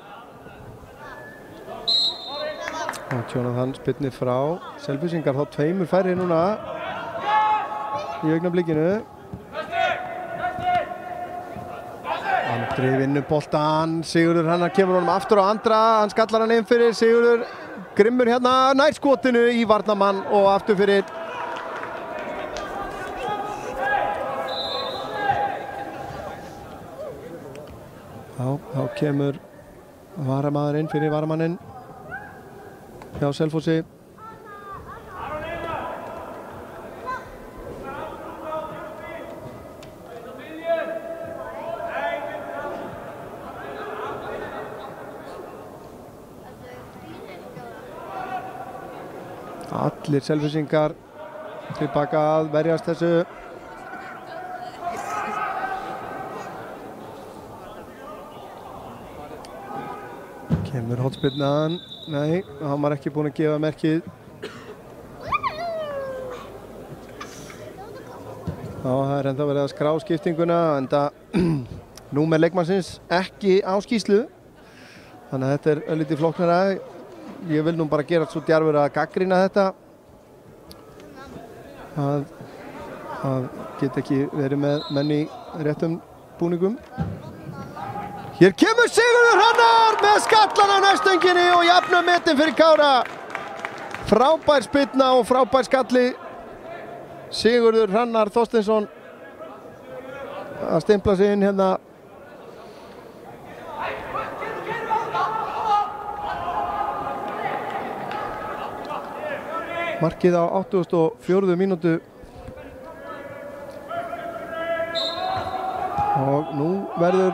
Og Jonathan spyrnir frá. Selfyssingar þá tveimur færri núna í augnablikinu. Andri vinnur boltan. Sigurður Hrannar kemur honum aftur á Andra. Hann skallar hann inn fyrir. Sigurður grimmur hérna nær skotinu í varnarmann og aftur fyrir. Þá kemur varamaðurinn fyrir varamanninn hjá Selfossi. Allir Selfyssingar tilbaka að verjast þessu. Kemur hornspyrnan. Nei, hann var ekki búinn að gefa merkið. Það er enda verið að skrá skiptinguna enda númer leikmannsins ekki á skýrslu. Þannig að þetta er örlítið flóknara. Ég vil nú bara gera svo djarfur að gagnrýna þetta að geta ekki verið með menn í réttum búningum. Hér kemur Sigurður Hrannar með skallan á næstönginni og jafnar metin fyrir Kára. Frábær spyrna og frábær skalli. Sigurður Hrannar Þorsteinsson að stimpla sig inn hérna. Markið á 84. mínútu og nú verður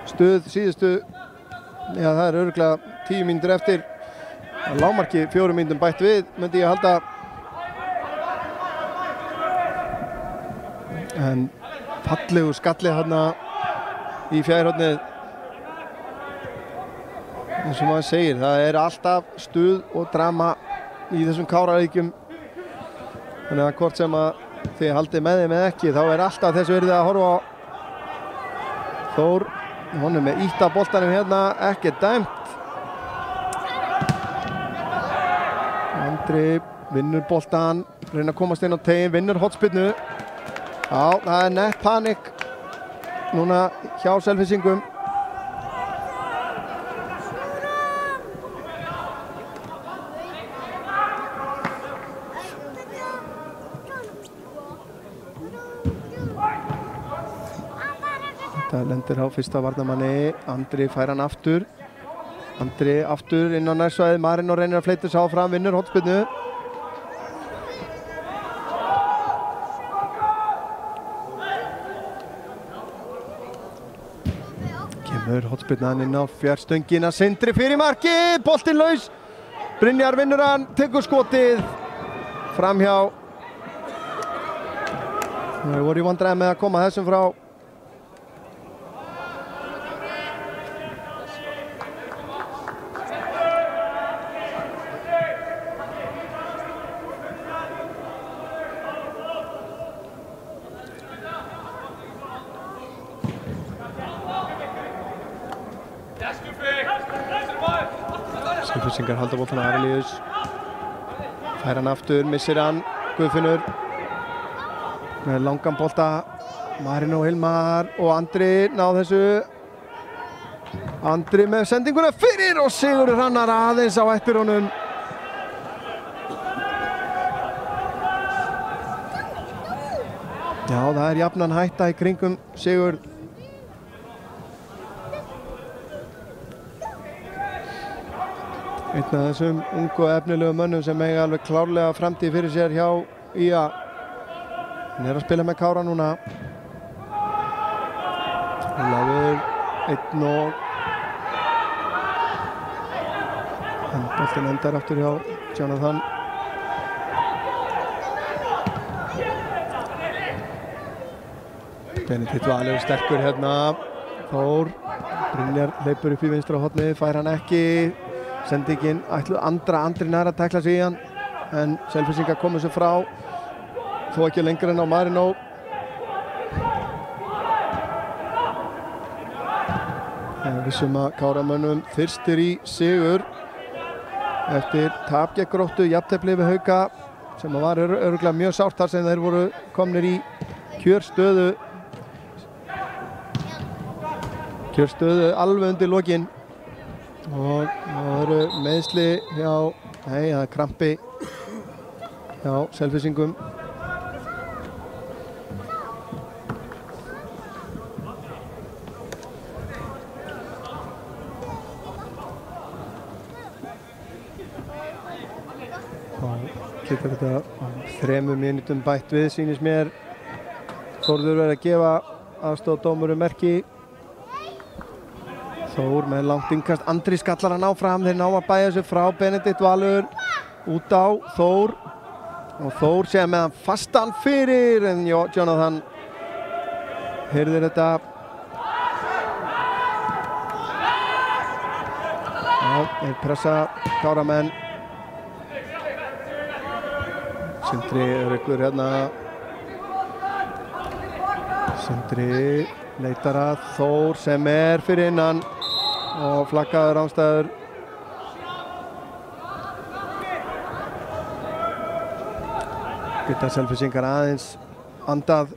stuð síðustu, það er örugglega 10 mínútur eftir að lágmarki 4 mínútum bætt við, myndi ég halda. En fallegu skalli hérna í fjærhornið eins og maður segir, það alltaf stuð og drama í þessum Kára-leikjum. Þannig að hvort sem að þið haldið með þeim eða ekki, þá alltaf þessu verið að horfa á. Þór, honum með ítt af boltanum hérna, ekki dæmt. Andri vinnur boltan, reyna að komast inn á tegin, vinnur hornspyrnu. Já, það nett panik núna hjá Selfyssingum. Þetta lendir á fyrsta varnarmanni, Andri fær hann aftur. Andri aftur inn á nærsvæði, Marino reynir að fleyta sig áfram, vinnur hornspyrnu. Kemur hornspyrnan inn á fjárstöngina, Sindri fyrir markið, boltinn laus. Brynjar vinnur hann, tekur skotið framhjá. Það voru í vandræðum með að koma þessum frá. Selfyssingar halda boltan á Arilíus. Fær hann aftur, missir hann, Guðfinnur með langan bolta. Marino Hilmar og Andri ná þessu. Andri með sendinguna fyrir og Sigurður Hrannar aðeins á eftir honum. Já, það jafnan hætta í kringum Sigurð. Einn af þessum ungu og efnilegu mönnum sem eiga alveg klárlega framtíð fyrir sér hjá IA. Hann að spila með Kára núna. Ólafur, 1-0. En boltinn endar aftur hjá Jonathan. Benedikt Valur sterkur hérna. Þór, Brynjar hleypur upp í vinstra hornið, fær hann ekki. Sendingin ætluð Andri nær að tækla sig í hann, en Selfyssingar komu sér frá, þó ekki lengur en á Marino. Vissum að Káramönnum þyrstir í sigur eftir tap gegn Gróttu, jafntefli við Hauka, sem var örugglega mjög sárt þar sem þeir voru komnir í kjörstöðu alveg undir lokin. Og það eru meiðsli hjá, nei, það krampi hjá Selfyssingum. Og getur þetta 3 mínútum bætt við, sýnist mér. Þórður verður að gefa aðstoðardómurum merki. Þór með langt innkast, Andri skallar hann áfram, þeir ná að bæja sig frá. Benedikt Valur út á Þór og Þór sé með hann fastan fyrir, en Jonathan heyrðir þetta. Já, þeir pressa Káramenn. Sindri er ykkur hérna. Sindri leitar að Þór sem er fyrir innan og flaggaður ástæður. Geta Selfyssingar aðeins andað.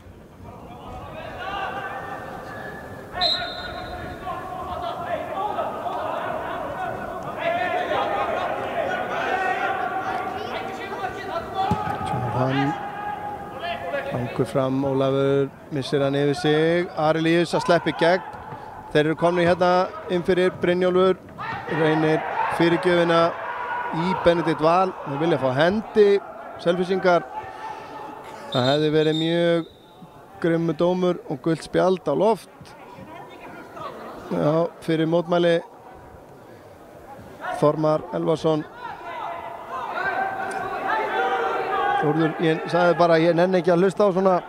Jonathan hangur fram, Ólafur missir hann yfir sig. Arilíus að sleppa í gegn. Þeir eru komnir hérna inn fyrir. Brynjólfur reynir fyrirgjöfina í Benedikt Val. Þeir vilja fá hendi, Selfyssingar. Það hefði verið mjög grimmur dómur og gult spjald á loft. Já, fyrir mótmæli Þormar Elvarsson. Þórður, ég sagði bara ég nenni ekki að hlusta á svona.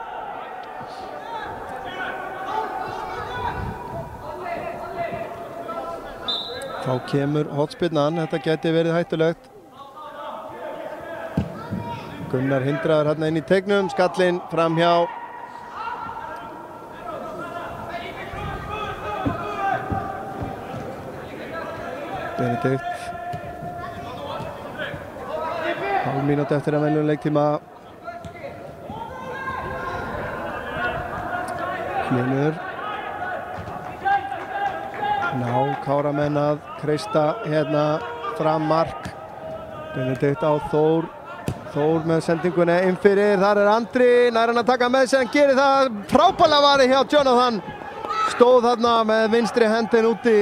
Þá kemur hornspyrnan, þetta geti verið hættulegt. Gunnar hindraður hérna inn í teignum, skallinn framhjá. Benedikt. Hálf mínúti eftir að venjulegum leiktíma. Hlynur. Ná Káramenn að kreista hérna fram mark. Benedikt á Þór. Þór með sendinguna inn fyrir. Þar er Andri, nær hann að taka með sig, hann gerir það. Frábærlega varið hjá Jonathan. Stóð þarna með vinstri hendin úti.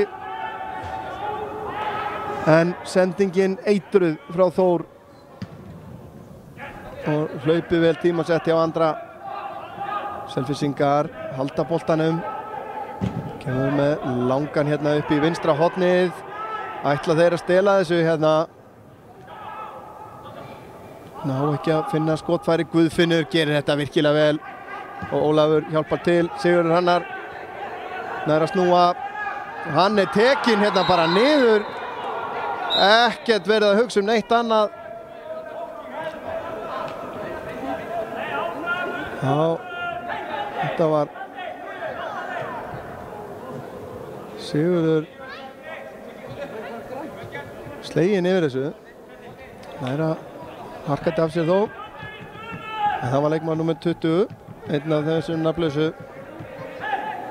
En sendingin eitruð frá Þór. Og hlaupið vel tímasett hjá Andra. Selfyssingar halda boltanum. Kemur með langan hérna upp í vinstra hornið. Ætla þeir að stela þessu hérna. Ná ekki að finna skotfæri. Guðfinnur gerir þetta virkilega vel. Og Ólafur hjálpar til. Sigurður Hrannar nær að snúa. Hann er tekinn hérna bara niður. Ekkert verið að hugsa neitt annað. Já, þetta var Sigurður sleginn yfir þessu. Það að harka þetta af sér þó. En það var leikmaður númer 20, einn af þessum nafnlausu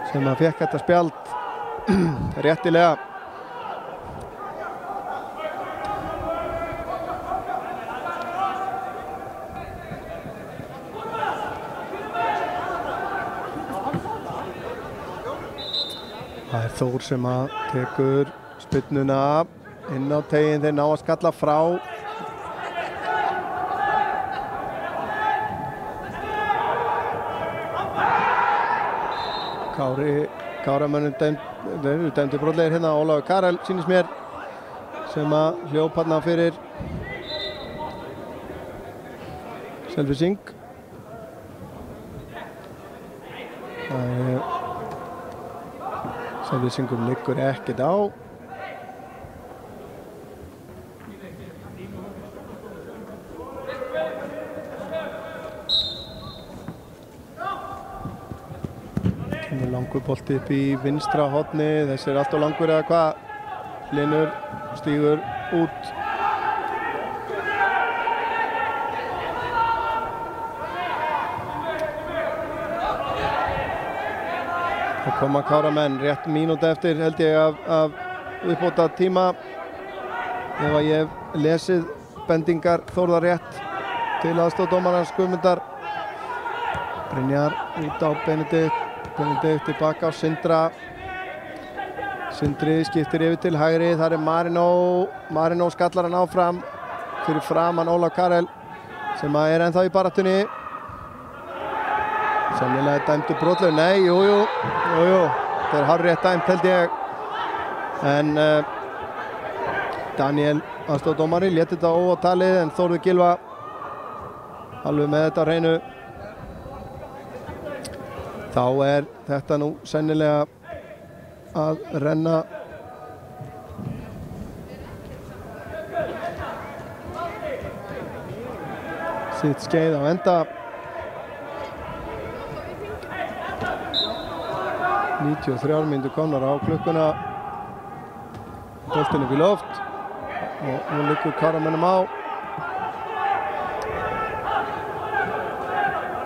sem að fékk þetta spjald réttilega. Það er Þór sem að tekur spyrnuna inn á teiginn, þeir ná að skalla frá. Káramönnum dæmdi brotlegir hérna. Ólafur Karel sýnist mér sem að hljóp hérna fyrir Selfysing. Selfysingum liggur ekkert á. Kemur langur bolti upp í vinstra horni. Þessi er allt of langur eða hvað? Hlynur stígur út. Það koma Káramenn rétt mínúti eftir held ég af uppbóta tíma. Ef að ég hef lesið bendingar Þórðar rétt til aðstoðardómarans Guðmundar. Brynjar út á Benedikt. Benedikt tilbaka á Sindra. Sindri skiptir yfir til hægri. Þar er Marino. Marino skallar hann áfram. Fyrir framan Ólaf Karel sem að er ennþá í baráttunni. Sennilega dæmdu brotlegur. Nei, jú. Það er hárrétt dæmt held ég. En Daniel aðstoðardómari lét þetta óátalið en Þórður Gylfa alveg með þetta á hreinu. Þá er þetta nú sennilega að renna sitt skeið á enda. 93 mínútur komnar á klukkuna. Boltinn upp í loft og nú liggur Káramönnum á.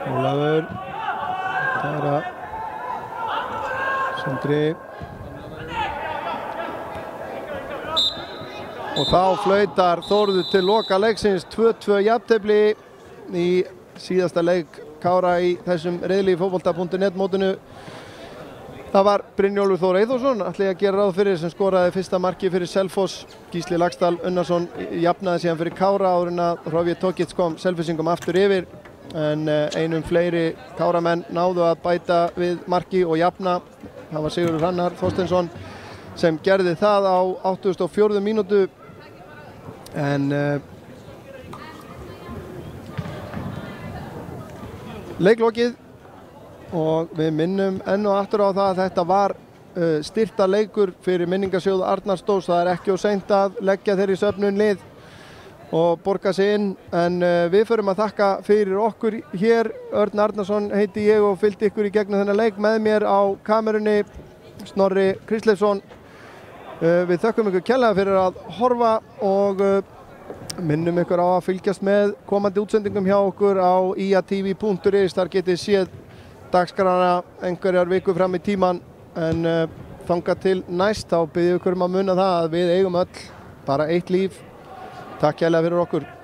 Ólafur. Það er að Sindri. Og þá flautar Þórður til loka leiksins. 2-2 jafntefli í síðasta leik Kára í þessum riðli í fótbolta.net mótinu. Það var Brynjólfur Þór Eyþórsson, ætla ég að gera ráð fyrir, sem skoraði fyrsta marki fyrir Selfoss. Gísli Laxdal Unnarsson jafnaði síðan fyrir Kára áður en að Hrafje Tokic kom Selfyssingum aftur yfir. En einum fleiri Káramenn náðu að bæta við marki og jafna. Það var Sigurður Hrannar Þorsteinsson sem gerði það á 84. mínútu. En leiklokið. Og við minnum enn og aftur á það að þetta var styrta leikur fyrir minningarsjóð Arnarsdórs. Það ekki of seint að leggja þeirri söfnun lið og borga sig inn, en við förum að þakka fyrir okkur hér. Örn Arnarsson heiti ég og fylgdi ykkur í gegnum þennan leik. Með mér á kamerunni Snorri Kristleifsson. Við þökkum ykkur kærlega fyrir að horfa og minnum ykkur á að fylgjast með komandi útsendingum hjá okkur á iatv.is. Þar getið séð dagskrana einhverjar vikur fram í tíman, en þangað til næst þá bið ég ykkur að muna það að við eigum öll bara eitt líf. Takk kærlega fyrir okkur.